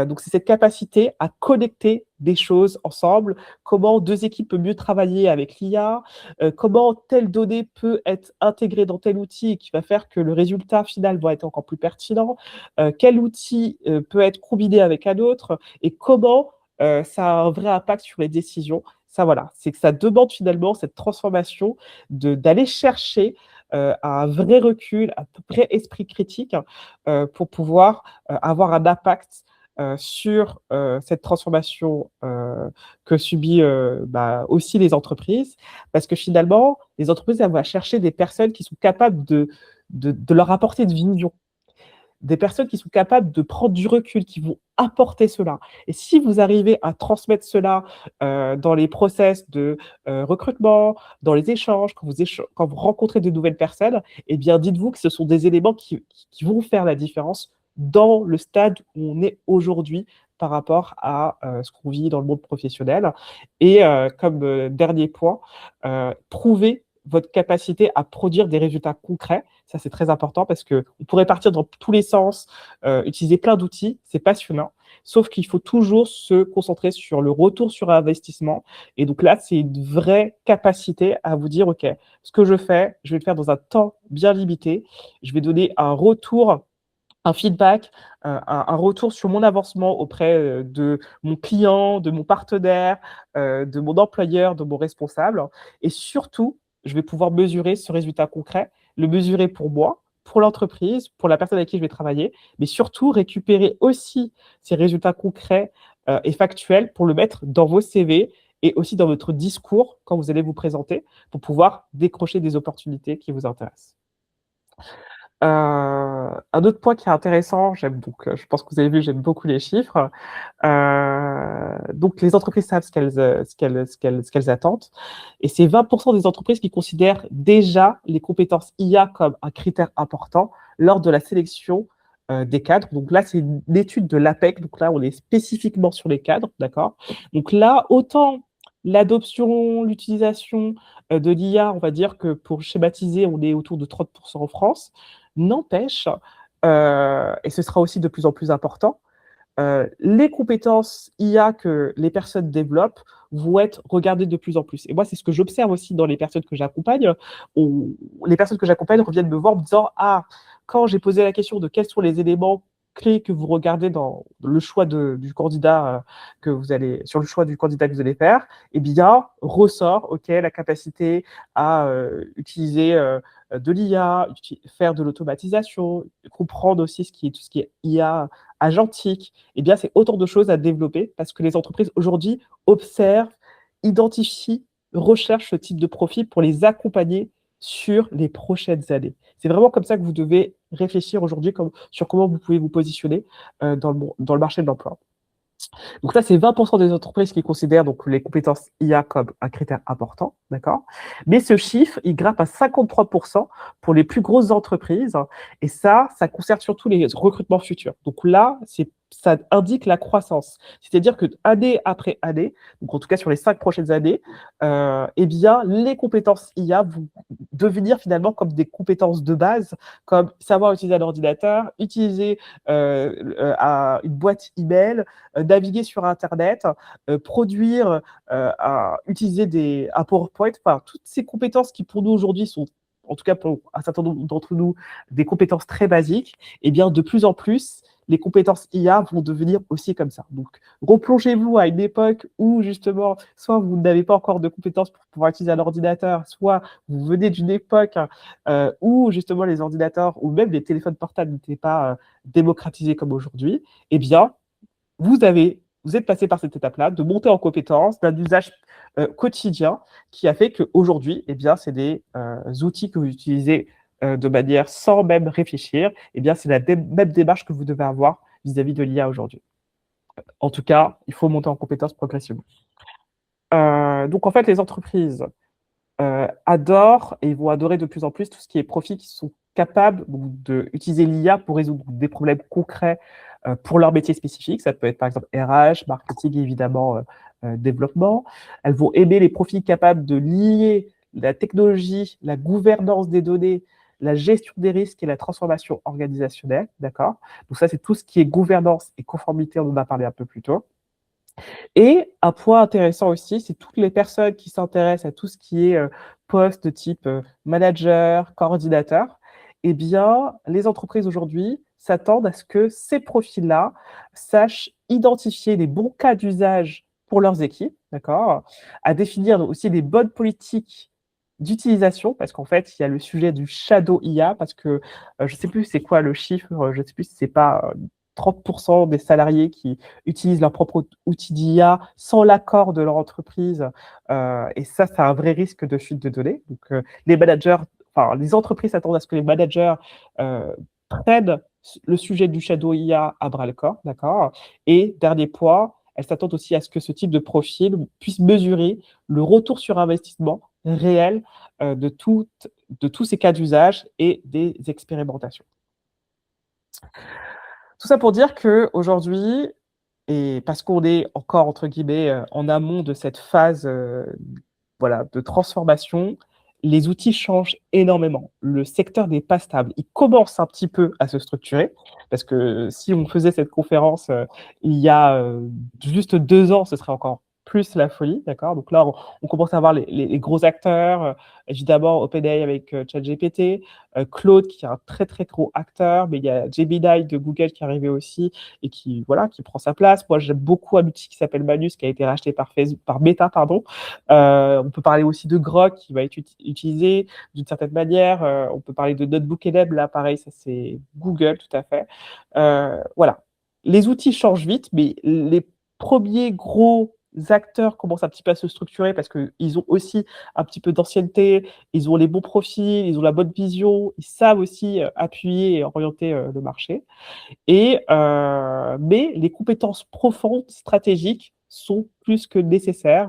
Donc, c'est cette capacité à connecter des choses ensemble, comment 2 équipes peuvent mieux travailler avec l'IA, comment telle donnée peut être intégrée dans tel outil et qui va faire que le résultat final va être encore plus pertinent, quel outil, peut être combiné avec un autre et comment, ça a un vrai impact sur les décisions. Ça, voilà, c'est que ça demande finalement cette transformation d'aller chercher, un vrai recul, un vrai esprit critique, pour pouvoir, avoir un impact, sur, cette transformation, que subit, aussi les entreprises. Parce que finalement, les entreprises, elles vont chercher des personnes qui sont capables de leur apporter une vision. Des personnes qui sont capables de prendre du recul, qui vont apporter cela. Et si vous arrivez à transmettre cela, dans les process de, recrutement, dans les échanges, quand vous rencontrez de nouvelles personnes, eh bien, dites-vous que ce sont des éléments qui vont faire la différence dans le stade où on est aujourd'hui par rapport à, ce qu'on vit dans le monde professionnel. Et comme, dernier point, prouver votre capacité à produire des résultats concrets. Ça, c'est très important parce qu'on pourrait partir dans tous les sens, utiliser plein d'outils, c'est passionnant. Sauf qu'il faut toujours se concentrer sur le retour sur investissement. Et donc là, c'est une vraie capacité à vous dire, OK, ce que je fais, je vais le faire dans un temps bien limité. Je vais donner un retour, un feedback, un retour sur mon avancement auprès, de mon client, de mon partenaire, de mon employeur, de mon responsable et surtout, je vais pouvoir mesurer ce résultat concret, le mesurer pour moi, pour l'entreprise, pour la personne avec qui je vais travailler, mais surtout récupérer aussi ces résultats concrets, et factuels pour le mettre dans vos CV et aussi dans votre discours quand vous allez vous présenter, pour pouvoir décrocher des opportunités qui vous intéressent. Un autre point qui est intéressant, j'aime donc, je pense que vous avez vu, j'aime beaucoup les chiffres. Donc les entreprises savent ce qu'elles attendent et c'est 20 des entreprises qui considèrent déjà les compétences IA comme un critère important lors de la sélection, des cadres. Donc là, c'est une étude de l'APEC, donc là, on est spécifiquement sur les cadres, d'accord? Donc là, autant l'adoption, l'utilisation, de l'IA, on va dire que pour schématiser, on est autour de 30 en France. N'empêche, et ce sera aussi de plus en plus important, les compétences IA que les personnes développent vont être regardées de plus en plus. Et moi, c'est ce que j'observe aussi dans les personnes que j'accompagne. Les personnes que j'accompagne reviennent me voir en me disant: «Ah, quand j'ai posé la question de quels sont les éléments clés que vous regardez dans le choix du candidat, sur le choix du candidat que vous allez faire», eh bien, ressort, OK, la capacité à, utiliser, de l'IA, faire de l'automatisation, comprendre aussi tout ce qui est IA agentique, eh bien, c'est autant de choses à développer parce que les entreprises aujourd'hui observent, identifient, recherchent ce type de profil pour les accompagner sur les prochaines années. C'est vraiment comme ça que vous devez réfléchir aujourd'hui sur comment vous pouvez vous positionner, dans le marché de l'emploi. Donc ça, c'est 20 des entreprises qui considèrent donc les compétences IA comme un critère important, d'accord? Mais ce chiffre, il grimpe à 53 pour les plus grosses entreprises et ça concerne surtout les recrutements futurs. Donc là, ça indique la croissance. C'est-à-dire que année après année, donc en tout cas sur les 5 prochaines années, eh bien, les compétences IA vont devenir finalement comme des compétences de base, comme savoir utiliser un ordinateur, utiliser, une boîte email, naviguer sur internet, produire, utiliser un PowerPoint, enfin toutes ces compétences qui pour nous aujourd'hui sont, en tout cas pour un certain nombre d'entre nous, des compétences très basiques, et bien de plus en plus, les compétences IA vont devenir aussi comme ça. Donc replongez-vous à une époque où justement, soit vous n'avez pas encore de compétences pour pouvoir utiliser un ordinateur, soit vous venez d'une époque, où justement les ordinateurs ou même les téléphones portables n'étaient pas, démocratisés comme aujourd'hui. Eh bien, vous êtes passé par cette étape-là, de monter en compétence, d'un usage, quotidien qui a fait qu'aujourd'hui, eh bien, c'est des, outils que vous utilisez, de manière sans même réfléchir. Eh bien, c'est la même démarche que vous devez avoir vis-à-vis de l'IA aujourd'hui. En tout cas, il faut monter en compétence progressivement. Donc en fait, les entreprises, adorent et vont adorer de plus en plus tout ce qui est profils qui sont capables donc d'utiliser l'IA pour résoudre des problèmes concrets, pour leur métier spécifique. Ça peut être par exemple RH, marketing évidemment, développement. Elles vont aimer les profils capables de lier la technologie, la gouvernance des données la gestion des risques et la transformation organisationnelle, d'accord? Donc ça, c'est tout ce qui est gouvernance et conformité, on en a parlé un peu plus tôt. Et un point intéressant aussi, c'est toutes les personnes qui s'intéressent à tout ce qui est poste de type manager, coordinateur. Eh bien, les entreprises aujourd'hui s'attendent à ce que ces profils-là sachent identifier les bons cas d'usage pour leurs équipes, d'accord? À définir aussi des bonnes politiques d'utilisation, parce qu'en fait, il y a le sujet du shadow IA, parce que je ne sais plus c'est quoi le chiffre, je ne sais plus si c'est pas 30% des salariés qui utilisent leur propre outil d'IA sans l'accord de leur entreprise. Et ça, c'est un vrai risque de fuite de données. Donc, les managers, enfin, les entreprises s'attendent à ce que les managers prennent le sujet du shadow IA à bras le corps, d'accord? Et dernier point, elles s'attendent aussi à ce que ce type de profil puisse mesurer le retour sur investissement réel de tous ces cas d'usage et des expérimentations. Tout ça pour dire qu'aujourd'hui, et parce qu'on est encore, entre guillemets, en amont de cette phase, voilà, de transformation, les outils changent énormément. Le secteur n'est pas stable. Il commence un petit peu à se structurer, parce que si on faisait cette conférence, il y a, juste 2 ans, ce serait encore plus la folie, d'accord? Donc là, on commence à voir les gros acteurs, évidemment OpenAI avec, ChatGPT, Claude qui est un très, très gros acteur, mais il y a Gemini de Google qui est arrivé aussi et qui, voilà, qui prend sa place. Moi, j'aime beaucoup un outil qui s'appelle Manus, qui a été racheté par Meta, pardon. On peut parler aussi de Grok qui va être utilisé d'une certaine manière. On peut parler de NotebookLM, là, pareil, ça c'est Google, tout à fait. Voilà. Les outils changent vite, mais les premiers gros acteurs commencent un petit peu à se structurer parce qu'ils ont aussi un petit peu d'ancienneté, ils ont les bons profils, ils ont la bonne vision, ils savent aussi appuyer et orienter le marché. Mais les compétences profondes, stratégiques, sont plus que nécessaires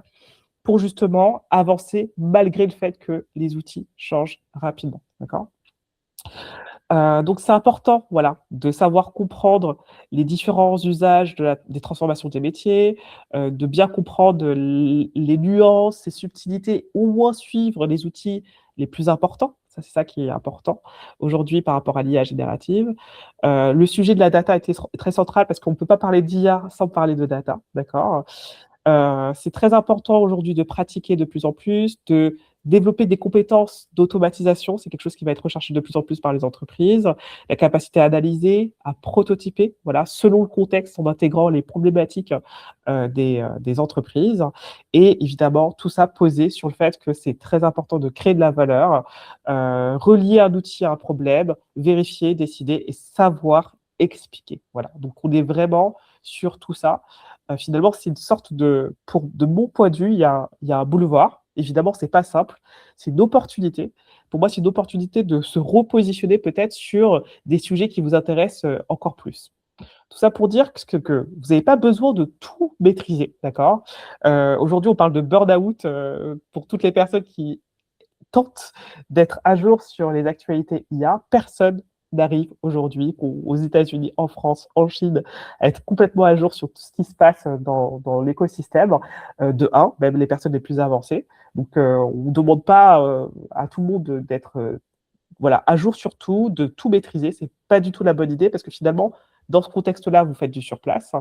pour justement avancer malgré le fait que les outils changent rapidement. D'accord? Donc c'est important, voilà, de savoir comprendre les différents usages des transformations des métiers, de bien comprendre les nuances, les subtilités, au moins suivre les outils les plus importants. Ça, c'est ça qui est important aujourd'hui par rapport à l'IA générative. Le sujet de la data est très central parce qu'on ne peut pas parler d'IA sans parler de data, d'accord? C'est très important aujourd'hui de pratiquer de plus en plus, de développer des compétences d'automatisation. C'est quelque chose qui va être recherché de plus en plus par les entreprises. La capacité à analyser, à prototyper, voilà, selon le contexte, en intégrant les problématiques des entreprises. Et évidemment, tout ça posé sur le fait que c'est très important de créer de la valeur, relier un outil à un problème, vérifier, décider et savoir expliquer. Voilà. Donc, on est vraiment sur tout ça. Finalement, c'est une sorte de mon point de vue, il y a un boulevard. Évidemment, c'est pas simple. C'est une opportunité. Pour moi, c'est une opportunité de se repositionner peut-être sur des sujets qui vous intéressent encore plus. Tout ça pour dire que vous n'avez pas besoin de tout maîtriser, d'accord? Aujourd'hui, on parle de burn-out pour toutes les personnes qui tente d'être à jour sur les actualités IA. Personne n'arrive aujourd'hui, aux États-Unis, en France, en Chine, à être complètement à jour sur tout ce qui se passe dans l'écosystème. De un, même les personnes les plus avancées. Donc, on ne demande pas à tout le monde d'être voilà, à jour sur tout, de tout maîtriser. C'est pas du tout la bonne idée parce que finalement, dans ce contexte-là, vous faites du surplace.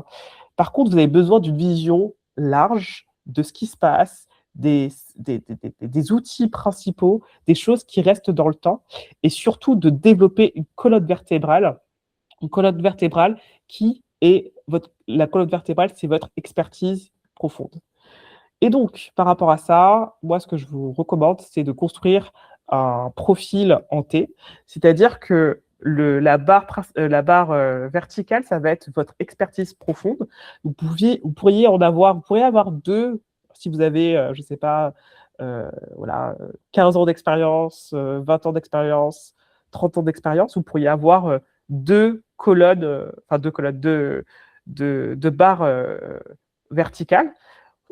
Par contre, vous avez besoin d'une vision large de ce qui se passe, des outils principaux, des choses qui restent dans le temps et surtout de développer une colonne vertébrale qui est la colonne vertébrale, c'est votre expertise profonde. Et donc, par rapport à ça, moi, ce que je vous recommande, c'est de construire un profil en T, c'est-à-dire que la barre verticale, ça va être votre expertise profonde. Vous pourriez avoir deux, si vous avez, je ne sais pas, voilà, 15 ans d'expérience, 20 ans d'expérience, 30 ans d'expérience, vous pourriez avoir deux colonnes, deux barres verticales.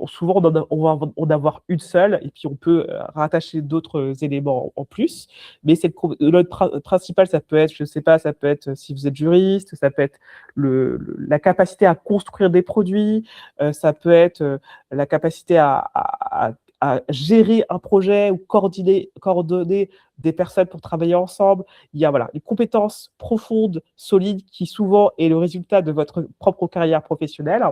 Souvent, on va en avoir une seule et puis on peut rattacher d'autres éléments en plus. Mais cette colonne principale, ça peut être, je ne sais pas, ça peut être si vous êtes juriste, ça peut être la capacité à construire des produits, ça peut être la capacité à à gérer un projet ou coordonner des personnes pour travailler ensemble. Il y a voilà, une compétence profonde, solide, qui souvent est le résultat de votre propre carrière professionnelle.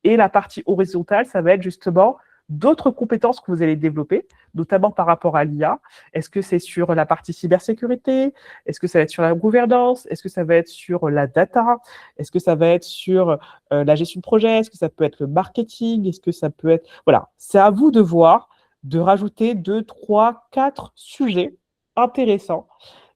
Et la partie horizontale, ça va être justement d'autres compétences que vous allez développer, notamment par rapport à l'IA. Est-ce que c'est sur la partie cybersécurité? Est-ce que ça va être sur la gouvernance? Est-ce que ça va être sur la data? Est-ce que ça va être sur la gestion de projet? Est-ce que ça peut être le marketing? Est-ce que ça peut être... Voilà, c'est à vous de voir, de rajouter 2, 3, 4 sujets intéressants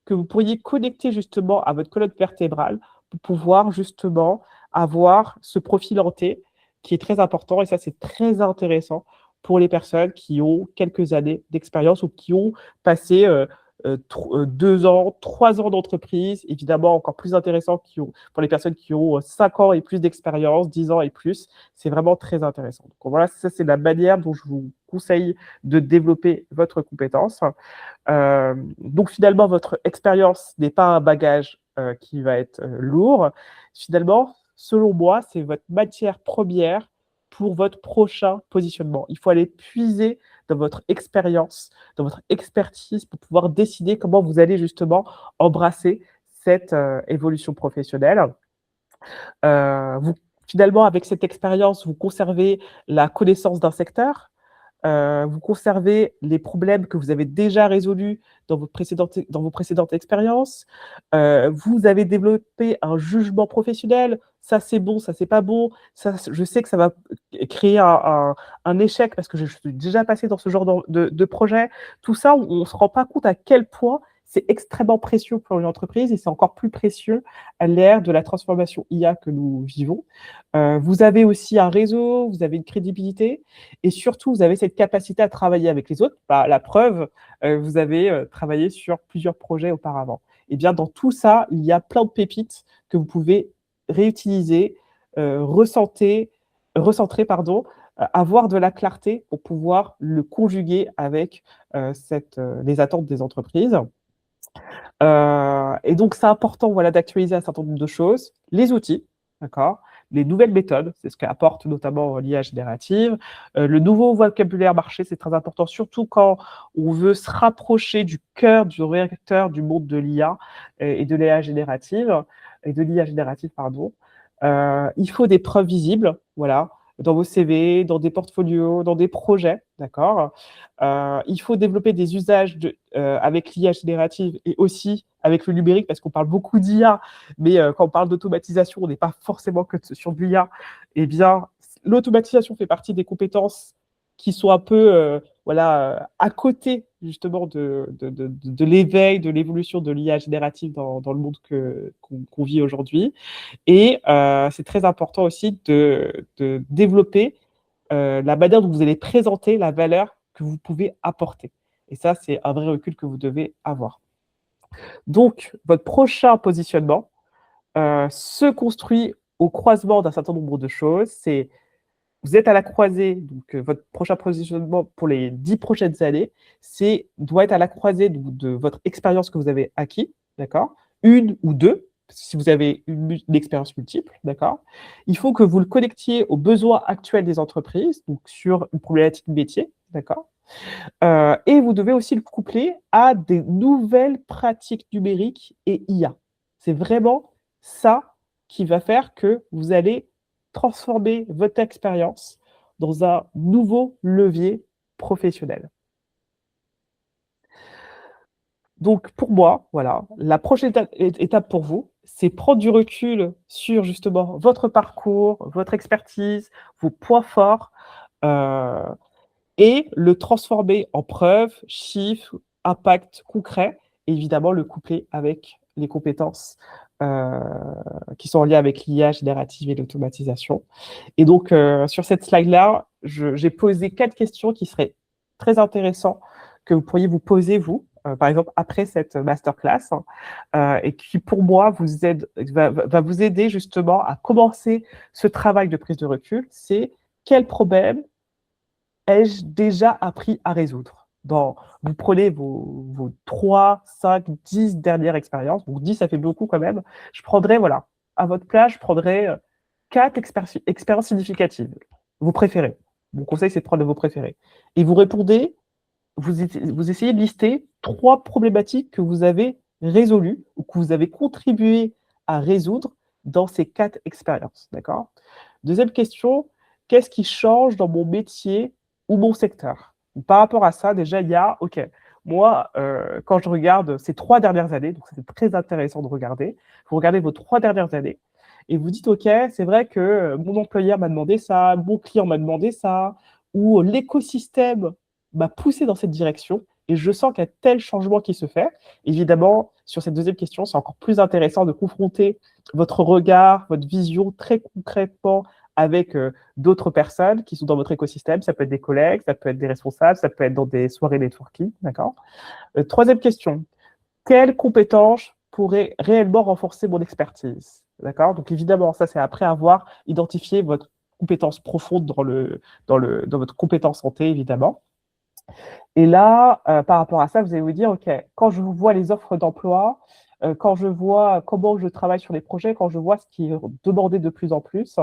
que vous pourriez connecter justement à votre colonne vertébrale pour pouvoir justement avoir ce profil hanté qui est très important. Et ça, c'est très intéressant pour les personnes qui ont quelques années d'expérience ou qui ont passé 2 ans, 3 ans d'entreprise. Évidemment, encore plus intéressant pour les personnes qui ont 5 ans et plus d'expérience, 10 ans et plus. C'est vraiment très intéressant. Donc voilà, ça, c'est la manière dont je vous conseille de développer votre compétence. Donc finalement, votre expérience n'est pas un bagage qui va être lourd. Finalement, selon moi, c'est votre matière première pour votre prochain positionnement. Il faut aller puiser dans votre expérience, dans votre expertise pour pouvoir décider comment vous allez justement embrasser cette évolution professionnelle. Finalement, avec cette expérience, vous conservez la connaissance d'un secteur, vous conservez les problèmes que vous avez déjà résolus dans vos précédentes expériences. Vous avez développé un jugement professionnel. Ça, c'est bon, ça, c'est pas bon. Ça, je sais que ça va créer un échec parce que je suis déjà passé dans ce genre de projet. Tout ça, on ne se rend pas compte à quel point c'est extrêmement précieux pour une entreprise et c'est encore plus précieux à l'ère de la transformation IA que nous vivons. Vous avez aussi un réseau, vous avez une crédibilité et surtout, vous avez cette capacité à travailler avec les autres. Bah, la preuve, vous avez travaillé sur plusieurs projets auparavant. Et bien, dans tout ça, il y a plein de pépites que vous pouvez réutiliser, recentrer, avoir de la clarté pour pouvoir le conjuguer avec les attentes des entreprises. Et donc, c'est important voilà, d'actualiser un certain nombre de choses. Les outils, d'accord, les nouvelles méthodes, c'est ce qu'apporte notamment l'IA générative. Le nouveau vocabulaire marché, c'est très important, surtout quand on veut se rapprocher du cœur, du réacteur du monde de l'IA et de l'IA générative, pardon. Il faut des preuves visibles, voilà, dans vos CV, dans des portfolios, dans des projets, d'accord. Il faut développer des usages avec l'IA générative et aussi avec le numérique, parce qu'on parle beaucoup d'IA, mais quand on parle d'automatisation, on n'est pas forcément que sur de l'IA. Eh bien, l'automatisation fait partie des compétences qui sont un peu voilà, à côté justement de l'éveil, de l'évolution de l'IA générative dans le monde qu'on vit aujourd'hui. Et c'est très important aussi de développer la manière dont vous allez présenter la valeur que vous pouvez apporter. Et ça, c'est un vrai recul que vous devez avoir. Donc, votre prochain positionnement se construit au croisement d'un certain nombre de choses. C'est vous êtes à la croisée, donc votre prochain positionnement pour les 10 prochaines années, doit être à la croisée de votre expérience que vous avez acquis, d'accord? Une ou deux, si vous avez une expérience multiple, d'accord? Il faut que vous le connectiez aux besoins actuels des entreprises, donc sur une problématique métier, d'accord? Et vous devez aussi le coupler à des nouvelles pratiques numériques et IA. C'est vraiment ça qui va faire que vous allez transformer votre expérience dans un nouveau levier professionnel. Donc pour moi, voilà, la prochaine étape pour vous, c'est prendre du recul sur justement votre parcours, votre expertise, vos points forts, heu et le transformer en preuves, chiffres, impact concret et évidemment le coupler avec les compétences, heu, qui sont en lien avec l'IA générative et l'automatisation. Et donc, sur cette slide-là, j'ai posé 4 questions qui seraient très intéressants que vous pourriez vous poser vous, par exemple après cette masterclass, et qui pour moi va vous aider justement à commencer ce travail de prise de recul. C'est: quel problème ai-je déjà appris à résoudre? Vous prenez vos 3, 5, 10 dernières expériences, donc 10 ça fait beaucoup quand même. Je prendrais, voilà, à votre place, je prendrais 4 expériences significatives, vos préférées. Mon conseil, c'est de prendre vos préférés. Et vous répondez, vous essayez de lister 3 problématiques que vous avez résolues ou que vous avez contribué à résoudre dans ces 4 expériences, d'accord? Deuxième question, qu'est-ce qui change dans mon métier ou mon secteur? Par rapport à ça, déjà, il y a, OK, moi, quand je regarde ces 3 dernières années, donc c'est très intéressant de regarder, vous regardez vos 3 dernières années et vous dites: «OK, c'est vrai que mon employeur m'a demandé ça, mon client m'a demandé ça ou l'écosystème m'a poussé dans cette direction et je sens qu'il y a tel changement qui se fait». Évidemment, sur cette deuxième question, c'est encore plus intéressant de confronter votre regard, votre vision très concrètement avec d'autres personnes qui sont dans votre écosystème. Ça peut être des collègues, ça peut être des responsables, ça peut être dans des soirées networking, d'accord? Troisième question, quelles compétences pourraient réellement renforcer mon expertise? D'accord? Donc évidemment, ça, c'est après avoir identifié votre compétence profonde dans votre compétence santé, évidemment. Et là, par rapport à ça, vous allez vous dire: «OK, quand je vois les offres d'emploi, quand je vois comment je travaille sur les projets, quand je vois ce qui est demandé de plus en plus,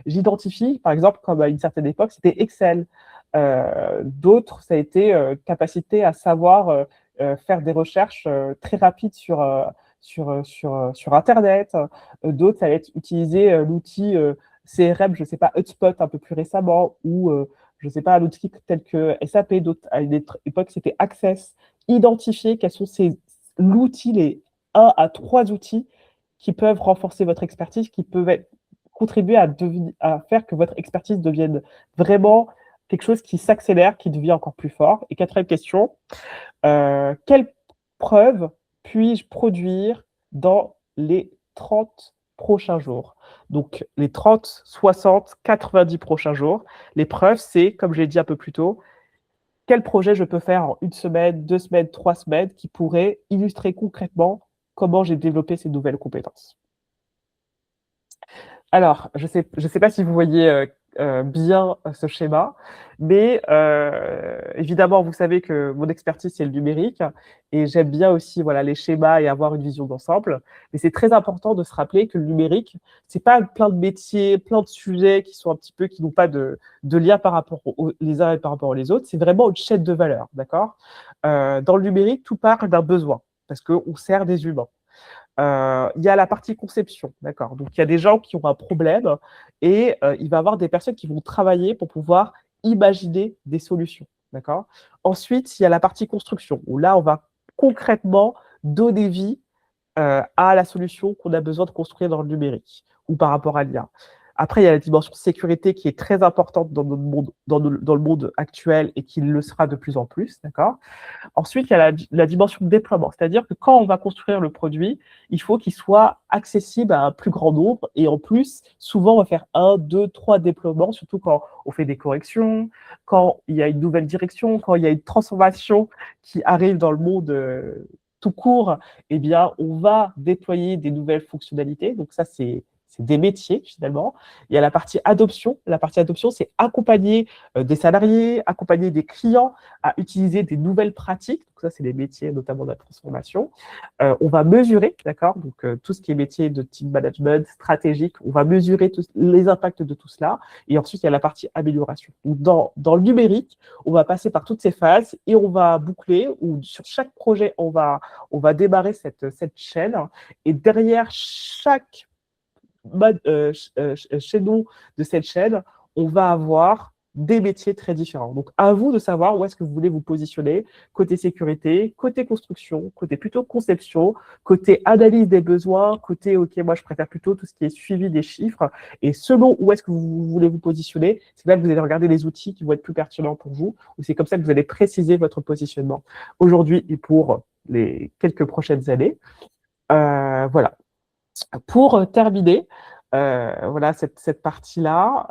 j'identifie», par exemple, comme à une certaine époque, c'était Excel. D'autres, ça a été, capacité à savoir, faire des recherches, très rapides sur internet. D'autres, ça va être utiliser, l'outil, CRM, je ne sais pas, HubSpot un peu plus récemment ou je ne sais pas, l'outil tel que SAP, d'autres, à une époque, c'était Access. Identifier quels sont l'outil, les 1 à 3 outils qui peuvent renforcer votre expertise, qui peuvent contribuer à faire que votre expertise devienne vraiment quelque chose qui s'accélère, qui devient encore plus fort. Et quatrième question, quelle preuve puis-je produire dans les 30 prochains jours? Donc les 30, 60, 90 prochains jours. Les preuves, c'est, comme j'ai dit un peu plus tôt, quel projet je peux faire en 1 semaine, 2 semaines, 3 semaines qui pourrait illustrer concrètement comment j'ai développé ces nouvelles compétences. Alors, je sais pas si vous voyez, bien, ce schéma, mais évidemment, vous savez que mon expertise, c'est le numérique et j'aime bien aussi, voilà, les schémas et avoir une vision d'ensemble. Mais c'est très important de se rappeler que le numérique, c'est pas plein de métiers, plein de sujets qui sont un petit peu qui n'ont pas de lien par rapport aux les uns et par rapport aux autres. C'est vraiment une chaîne de valeur, d'accord? Dans le numérique, tout part d'un besoin parce qu'on sert des humains. Il y a la partie conception, d'accord? Donc il y a des gens qui ont un problème et il va y avoir des personnes qui vont travailler pour pouvoir imaginer des solutions, d'accord? Ensuite, il y a la partie construction où là, on va concrètement donner vie, à la solution qu'on a besoin de construire dans le numérique ou par rapport à l'IA. Après, il y a la dimension sécurité qui est très importante dans notre monde dans le monde actuel et qui le sera de plus en plus, d'accord? Ensuite, il y a la dimension de déploiement, c'est-à-dire que quand on va construire le produit, il faut qu'il soit accessible à un plus grand nombre et en plus, souvent, on va faire 1, 2, 3 déploiements, surtout quand on fait des corrections, quand il y a une nouvelle direction, quand il y a une transformation qui arrive dans le monde, tout court, eh bien, on va déployer des nouvelles fonctionnalités. Donc ça, c'est des métiers finalement. Il y a la partie adoption. La partie adoption, c'est accompagner, des salariés, accompagner des clients à utiliser des nouvelles pratiques. Donc ça, c'est les métiers notamment de la transformation. On va mesurer, d'accord? Donc tout ce qui est métier de team management, stratégique, on va mesurer tous les impacts de tout cela. Et ensuite, il y a la partie amélioration. Donc dans le numérique, on va passer par toutes ces phases et on va boucler, ou sur chaque projet, on va démarrer cette chaîne. Et derrière chaque chaînon de cette chaîne, on va avoir des métiers très différents. Donc, à vous de savoir où est-ce que vous voulez vous positionner, côté sécurité, côté construction, côté plutôt conception, côté analyse des besoins, côté, OK, moi, je préfère plutôt tout ce qui est suivi des chiffres. Et selon où est-ce que vous voulez vous positionner, c'est là que vous allez regarder les outils qui vont être plus pertinents pour vous, ou c'est comme ça que vous allez préciser votre positionnement aujourd'hui et pour les quelques prochaines années. Voilà. Pour terminer, voilà cette partie-là,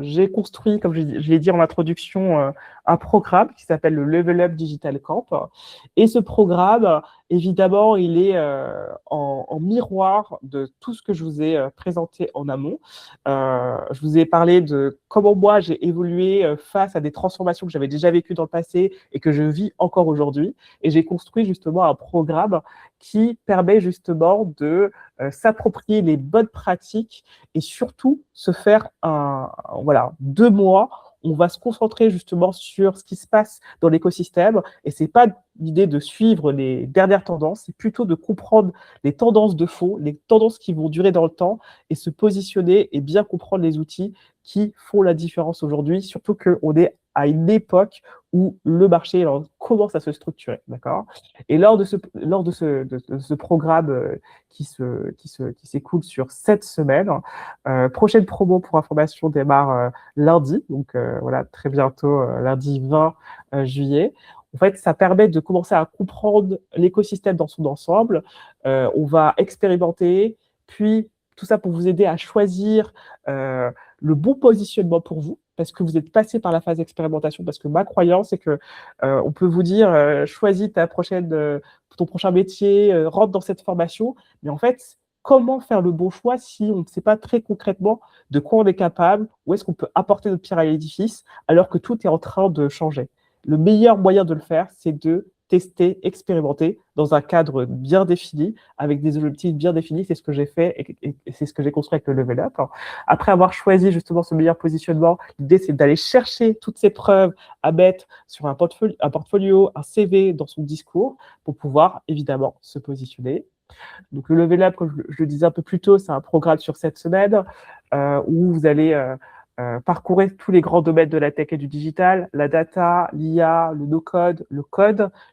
j'ai construit, comme je l'ai dit en introduction, un programme qui s'appelle le Level Up Digital Camp et ce programme, évidemment, il est, en miroir de tout ce que je vous ai, présenté en amont. Je vous ai parlé de comment moi j'ai évolué, face à des transformations que j'avais déjà vécues dans le passé et que je vis encore aujourd'hui et j'ai construit justement un programme qui permet justement de s'approprier les bonnes pratiques et surtout se faire voilà, 2 mois on va se concentrer justement sur ce qui se passe dans l'écosystème. Et c'est pas l'idée de suivre les dernières tendances, c'est plutôt de comprendre les tendances de fond, les tendances qui vont durer dans le temps et se positionner et bien comprendre les outils qui font la différence aujourd'hui, surtout qu'on est à une époque où le marché commence à se structurer, d'accord. Et lors de ce programme qui s'écoule sur 7 semaines, prochaine promo pour information démarre lundi, donc voilà, très bientôt, lundi 20 juillet. En fait, ça permet de commencer à comprendre l'écosystème dans son ensemble. On va expérimenter, puis tout ça pour vous aider à choisir le bon positionnement pour vous, parce que vous êtes passé par la phase d'expérimentation, parce que ma croyance, c'est que on peut vous dire, choisis ton prochain métier, rentre dans cette formation, mais en fait, comment faire le bon choix si on ne sait pas très concrètement de quoi on est capable, où est-ce qu'on peut apporter notre pierre à l'édifice, alors que tout est en train de changer. Le meilleur moyen de le faire, c'est de tester, expérimenter dans un cadre bien défini, avec des objectifs bien définis. C'est ce que j'ai fait et c'est ce que j'ai construit avec le Level Up. Après avoir choisi justement ce meilleur positionnement, l'idée, c'est d'aller chercher toutes ces preuves à mettre sur un portfolio, un CV dans son discours pour pouvoir évidemment se positionner. Donc, le Level Up, comme je le disais un peu plus tôt, c'est un programme sur 7 semaines où vous allez parcourir tous les grands domaines de la tech et du digital, la data, l'IA, le code,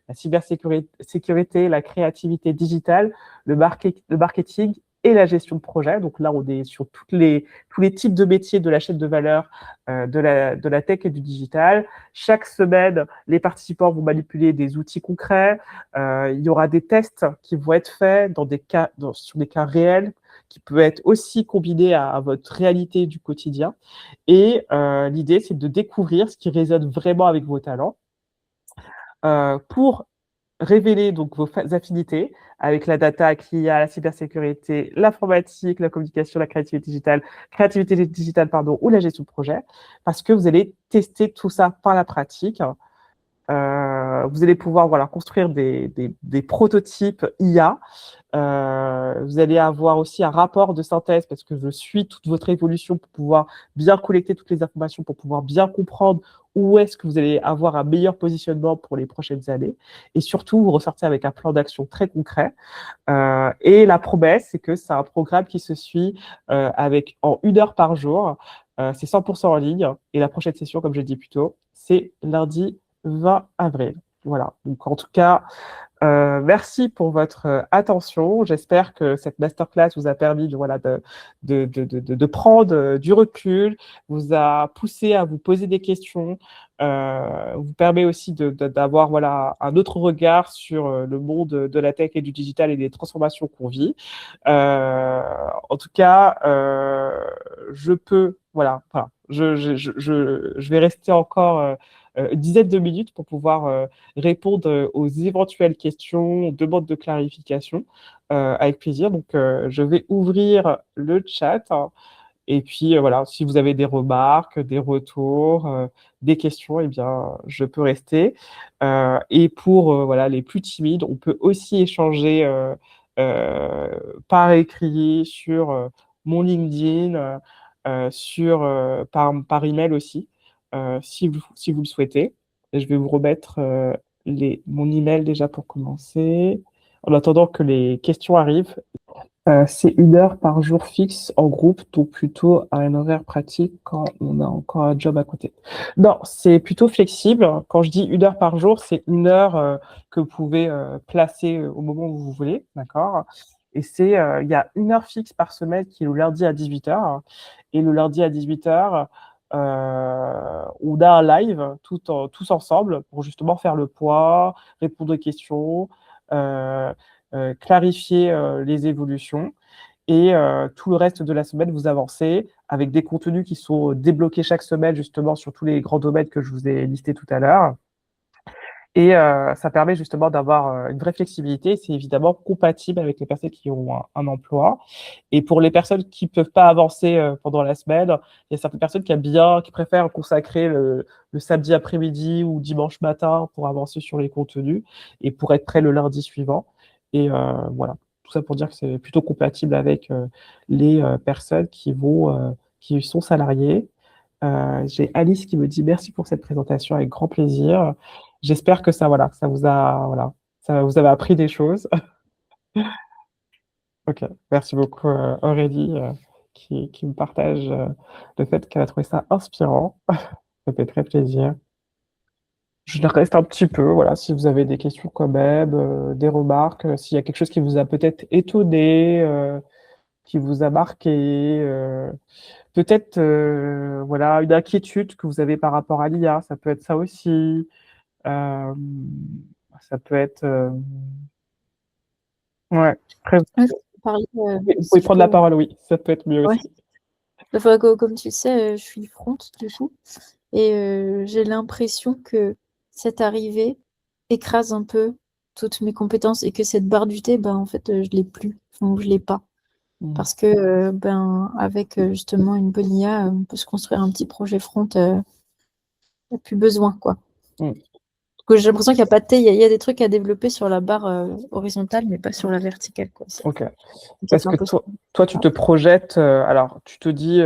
la cybersécurité, la créativité digitale, le marketing et la gestion de projet. Donc là, on est sur tous les types de métiers de la chaîne de valeur de la tech et du digital. Chaque semaine, les participants vont manipuler des outils concrets. Il y aura des tests qui vont être faits sur des cas réels, qui peuvent être aussi combinés à votre réalité du quotidien. Et l'idée, c'est de découvrir ce qui résonne vraiment avec vos talents pour révéler donc vos affinités avec la data, avec l'IA, la cybersécurité, l'informatique, la communication, la créativité digitale, pardon, ou la gestion de projet, parce que vous allez tester tout ça par la pratique. Vous allez pouvoir voilà, construire des prototypes IA. Vous allez avoir aussi un rapport de synthèse parce que je suis toute votre évolution pour pouvoir bien collecter toutes les informations, pour pouvoir bien comprendre où est-ce que vous allez avoir un meilleur positionnement pour les prochaines années. Et surtout, vous ressortez avec un plan d'action très concret. Et la promesse, c'est que c'est un programme qui se suit en 1 heure par jour. C'est 100% en ligne. Et la prochaine session, comme je l'ai dit plus tôt, c'est lundi 20 avril. Voilà. Donc, en tout cas, merci pour votre attention. J'espère que cette masterclass vous a permis de prendre du recul, vous a poussé à vous poser des questions, vous permet aussi d'avoir voilà, un autre regard sur le monde de la tech et du digital et des transformations qu'on vit. En tout cas, je vais rester encore une dizaine de minutes pour pouvoir répondre aux éventuelles questions, demandes de clarification avec plaisir. Donc, je vais ouvrir le chat. Et puis, voilà, si vous avez des remarques, des retours, des questions, eh bien, je peux rester. Et pour voilà, les plus timides, on peut aussi échanger par écrit sur mon LinkedIn, par email aussi, si vous le souhaitez. Et je vais vous remettre mon email déjà pour commencer, en attendant que les questions arrivent. C'est 1 heure par jour fixe en groupe, donc plutôt à un horaire pratique quand on a encore un job à côté. Non, c'est plutôt flexible. Quand je dis 1 heure par jour, c'est 1 heure que vous pouvez placer au moment où vous voulez, d'accord? Et il y a 1 heure fixe par semaine qui est le lundi à 18h. Et le lundi à 18h, on a un live tous ensemble pour justement faire le point, répondre aux questions, clarifier les évolutions. Et tout le reste de la semaine, vous avancez avec des contenus qui sont débloqués chaque semaine, justement, sur tous les grands domaines que je vous ai listés tout à l'heure. Et ça permet justement d'avoir une vraie flexibilité. C'est évidemment compatible avec les personnes qui ont un emploi. Et pour les personnes qui ne peuvent pas avancer pendant la semaine, il y a certaines personnes qui préfèrent consacrer le samedi après-midi ou dimanche matin pour avancer sur les contenus et pour être prêt le lundi suivant. Et voilà, tout ça pour dire que c'est plutôt compatible avec les personnes qui sont salariées J'ai Alice qui me dit: «Merci pour cette présentation, avec grand plaisir. J'espère que ça, voilà, ça vous a voilà, ça vous avez appris des choses». OK, merci beaucoup, Aurélie, qui me partage, le fait qu'elle a trouvé ça inspirant. Ça fait très plaisir. Je reste un petit peu, voilà, si vous avez des questions quand même, des remarques, s'il y a quelque chose qui vous a peut-être étonné, qui vous a marqué, peut-être, voilà, une inquiétude que vous avez par rapport à l'IA, ça peut être ça aussi. Hem, Ça peut être, ouais, très Ouais, je peux parler, vous si pouvez je prendre la peux. parole, oui, ça peut être mieux Ouais. aussi. Enfin, comme tu sais, je suis front du coup, et j'ai l'impression que cette arrivée écrase un peu toutes mes compétences et que cette barre du thé, ben, en fait, je l'ai plus, enfin, je l'ai pas. Mmh. Parce que, ben, avec justement une bonne IA, on peut se construire un petit projet front, y a plus besoin, quoi. Mmh. Parce que j'ai l'impression qu'il y a pas de thé, il y a des trucs à développer sur la barre horizontale, mais pas sur la verticale, quoi. C'est OK. peut-être Parce un que peu ça. toi, tu te projettes, alors tu te dis,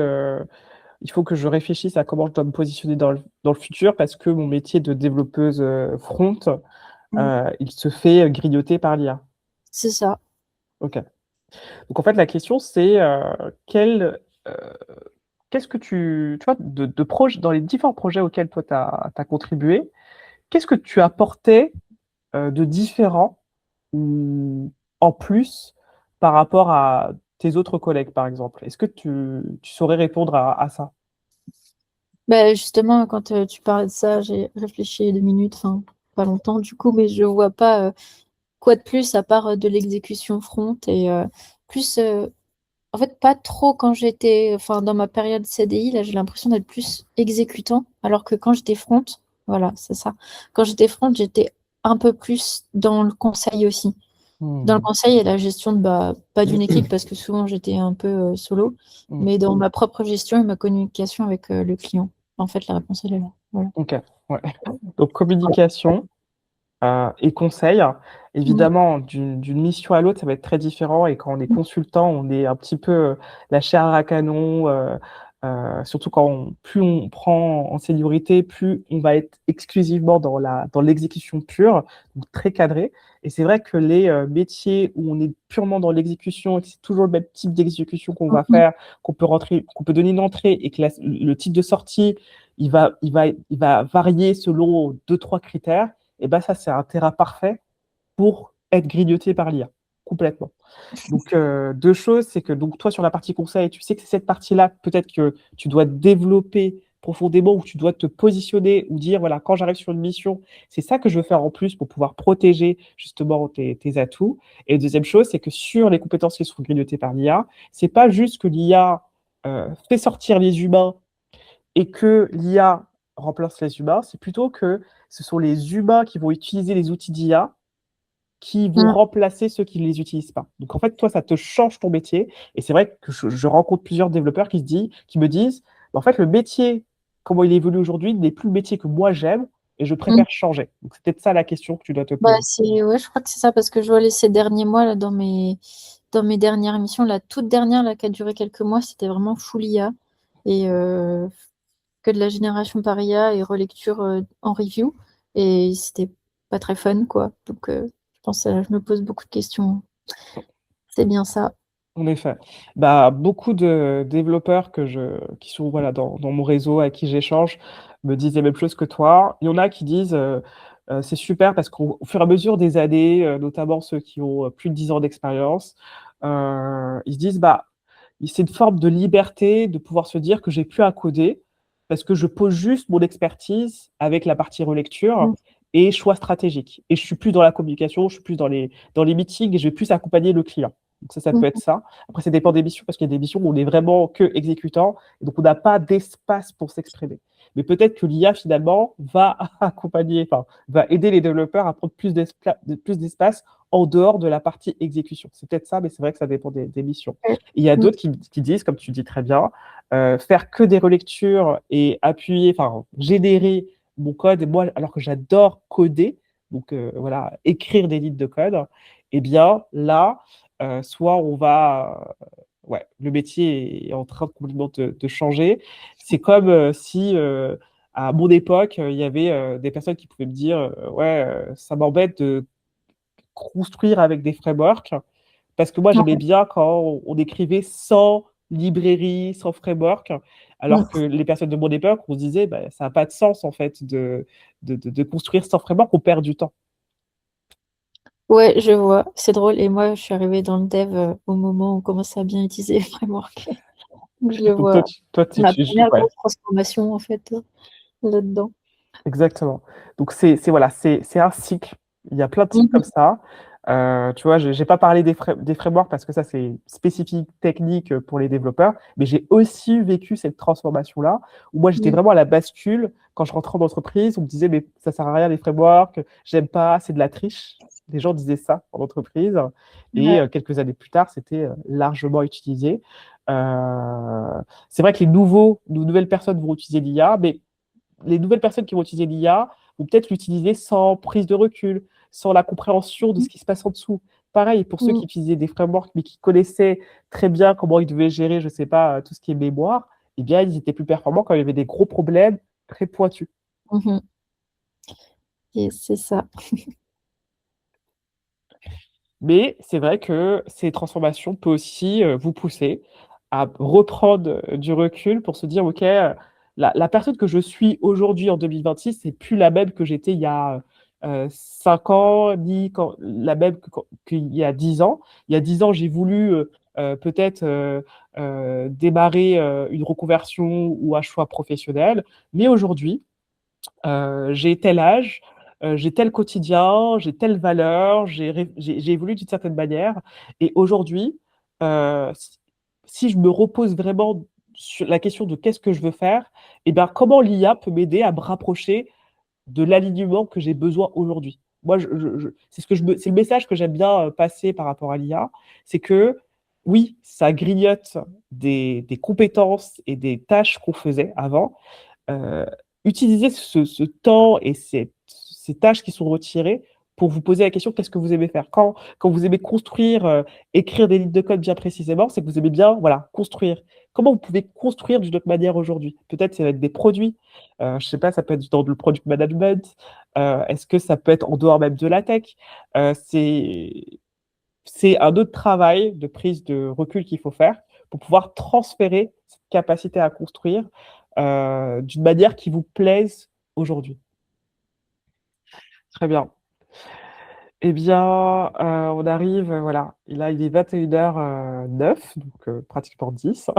«Il faut que je réfléchisse à comment je dois me positionner dans le futur parce que mon métier de développeuse, front, Mm. il se fait grignoter par l'IA». C'est ça. OK. Donc en fait, la question c'est, heu, qu'est-ce que tu vois, de proj dans les différents projets auxquels toi tu as contribué, qu'est-ce que tu apportais, de différent ou en plus par rapport à tes autres collègues, par exemple? Est-ce que tu saurais répondre à ça? Bah, justement, quand tu parlais de ça, j'ai réfléchi 2 minutes, enfin, pas longtemps du coup, mais je vois pas quoi de plus à part de l'exécution front et plus, en fait, pas trop quand j'étais, enfin, dans ma période CDI, là, j'ai l'impression d'être plus exécutant, alors que quand j'étais front, voilà, c'est ça. Quand j'étais front, j'étais un peu plus dans le conseil aussi. Dans le Mmh. conseil et la gestion de, bah, pas d'une équipe parce que souvent j'étais un peu solo, Mmh. mais dans ma propre gestion et ma communication avec le client. En fait, la réponse, elle est là. Voilà. OK, ouais. Donc communication, et conseil. Mm. Évidemment, d'une mission à l'autre, ça va être très différent et quand on est consultant, on est un petit peu, la chair à canon, surtout plus on prend en seniorité, plus on va être exclusivement dans l'exécution pure, donc très cadré et c'est vrai que les, métiers où on est purement dans l'exécution et que c'est toujours le même type d'exécution qu'on va Mm. faire, qu'on peut donner une entrée et que le type de sortie, il va varier selon deux trois critères et ben ça, c'est un terrain parfait pour être grignoté par l'IA, complètement. Donc, 2 choses, c'est que donc toi, sur la partie conseil, tu sais que c'est cette partie-là, peut-être que tu dois développer profondément ou tu dois te positionner ou dire: «Voilà, quand j'arrive sur une mission, c'est ça que je veux faire en plus pour pouvoir protéger justement tes atouts» et deuxième chose, c'est que sur les compétences qui sont grignotées par l'IA, c'est pas juste que l'IA, fait sortir les humains et que l'IA remplace les humains, c'est plutôt que ce sont les humains qui vont utiliser les outils d'IA qui vont Mm. remplacer ceux qui ne les utilisent pas. Donc en fait, toi, ça te change ton métier. Et c'est vrai que je rencontre plusieurs développeurs qui me disent, en fait, le métier, comment il évolue aujourd'hui, n'est plus le métier que moi j'aime et je Mm. préfère changer. Donc c'est peut-être ça la question que tu dois te Bah, poser. ouais, je crois que c'est ça parce que je vois ces derniers mois là, dans mes dernières missions, la toute dernière là, qui a duré quelques mois, c'était vraiment full IA et que de la génération par IA et relecture en review. Et c'était pas très fun, quoi. Donc, je pense je me pose beaucoup de questions. C'est bien ça. En effet. Bah, beaucoup de développeurs qui sont voilà, dans mon réseau, à qui j'échange, me disent les mêmes choses que toi. Il y en a qui disent c'est super parce qu'au fur et à mesure des années, notamment ceux qui ont plus de 10 ans d'expérience, ils se disent bah, c'est une forme de liberté de pouvoir se dire que j'ai plus à coder parce que je pose juste mon expertise avec la partie relecture Mm. et choix stratégique. Et je suis plus dans la communication, je suis plus dans les meetings et je vais plus accompagner le client. Donc ça peut être Mm. ça. Après, ça dépend des missions parce qu'il y a des missions où on est vraiment que exécutant et donc on n'a pas d'espace pour s'exprimer. Mais peut-être que l'IA finalement va accompagner, enfin, va aider les développeurs à prendre plus d'espace en dehors de la partie exécution. C'est peut-être ça, mais c'est vrai que ça dépend des missions. Ouais. Et il y a Mm. d'autres qui disent, comme tu dis très bien, faire que des relectures et appuyer, enfin, générer mon code, et moi, alors que j'adore coder, donc voilà, écrire des lignes de code, eh bien là, soit ouais, le métier est en train de complètement de changer. C'est comme si à mon époque, il y avait des personnes qui pouvaient me dire ouais, ça m'embête de construire avec des frameworks parce que moi, j'aimais Ouais. bien quand on écrivait sans librairie, sans framework, alors que Mm. les personnes de mon époque, on se disait bah, ça n'a pas de sens en fait de construire sans framework, on perd du temps. Ouais, je vois, c'est drôle. Et moi, je suis arrivée dans le dev au moment où on commençait à bien utiliser les frameworks. Donc, je le Donc toi, vois. tu Ma joues, première ouais. grosse transformation, en fait, là-dedans. Exactement. Donc, voilà, c'est un cycle. Il y a plein de cycles comme Mhm. ça. Tu vois, je n'ai pas parlé des frameworks parce que ça, c'est spécifique technique pour les développeurs, mais j'ai aussi vécu cette transformation-là où moi, j'étais Mm. vraiment à la bascule. Quand je rentrais en entreprise, on me disait, mais ça sert à rien les frameworks, j'aime pas, c'est de la triche. Les gens disaient ça en entreprise. Et Ouais. quelques années plus tard, c'était largement utilisé. C'est vrai que nouvelles personnes vont utiliser l'IA, mais les nouvelles personnes qui vont utiliser l'IA vont peut-être l'utiliser sans prise de recul, sans la compréhension de ce qui se passe en dessous. Pareil, pour ceux qui Mm. utilisaient des frameworks, mais qui connaissaient très bien comment ils devaient gérer, je ne sais pas, tout ce qui est mémoire, eh bien, ils étaient plus performants quand il y avait des gros problèmes très pointus. Mhm. Et c'est ça. Mais c'est vrai que ces transformations peuvent aussi vous pousser à reprendre du recul pour se dire, OK, la personne que je suis aujourd'hui en 2026, c'est plus la même que j'étais il y a 5 ans, ni la même qu'il y a 10 ans. Il y a 10 ans, j'ai voulu peut-être démarrer une reconversion ou un choix professionnel. Mais aujourd'hui, j'ai tel âge, j'ai tel quotidien, j'ai telle valeur, j'ai évolué d'une certaine manière. Et aujourd'hui, si je me repose vraiment sur la question de qu'est-ce que je veux faire, et ben, comment l'IA peut m'aider à me rapprocher de l'alignement que j'ai besoin aujourd'hui. Moi, c'est c'est le message que j'aime bien passer par rapport à l'IA, c'est que oui, ça grignote des compétences et des tâches qu'on faisait avant, euh, utilisez ce temps et ces tâches qui sont retirées pour vous poser la question qu'est-ce que vous aimez faire quand vous aimez construire, écrire des lignes de code bien précisément, c'est que vous aimez bien voilà, construire. Comment vous pouvez construire d'une autre manière aujourd'hui? Peut-être ça va être des produits, je ne sais pas, ça peut être dans le product management, est-ce que ça peut être en dehors même de la tech? C'est un autre travail de prise de recul qu'il faut faire pour pouvoir transférer cette capacité à construire d'une manière qui vous plaise aujourd'hui. Très bien. Eh bien, on arrive, voilà, et là, il est 21h09, donc pratiquement 10.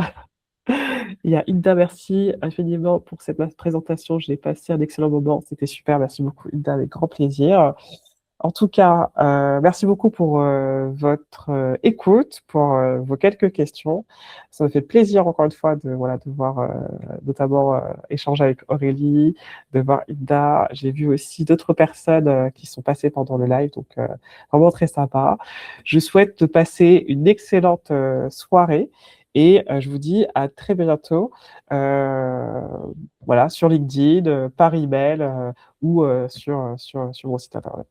Il y a Ida, merci infiniment pour cette présentation. J'ai passé un excellent moment. C'était super. Merci beaucoup, Ida, avec grand plaisir. En tout cas, merci beaucoup pour votre écoute, pour vos quelques questions. Ça me fait plaisir encore une fois de voilà de voir notamment échanger avec Aurélie, de voir Ida. J'ai vu aussi d'autres personnes qui sont passées pendant le live, donc vraiment très sympa. Je souhaite de passer une excellente soirée et je vous dis à très bientôt. Euh, voilà sur LinkedIn, par email ou sur mon site internet.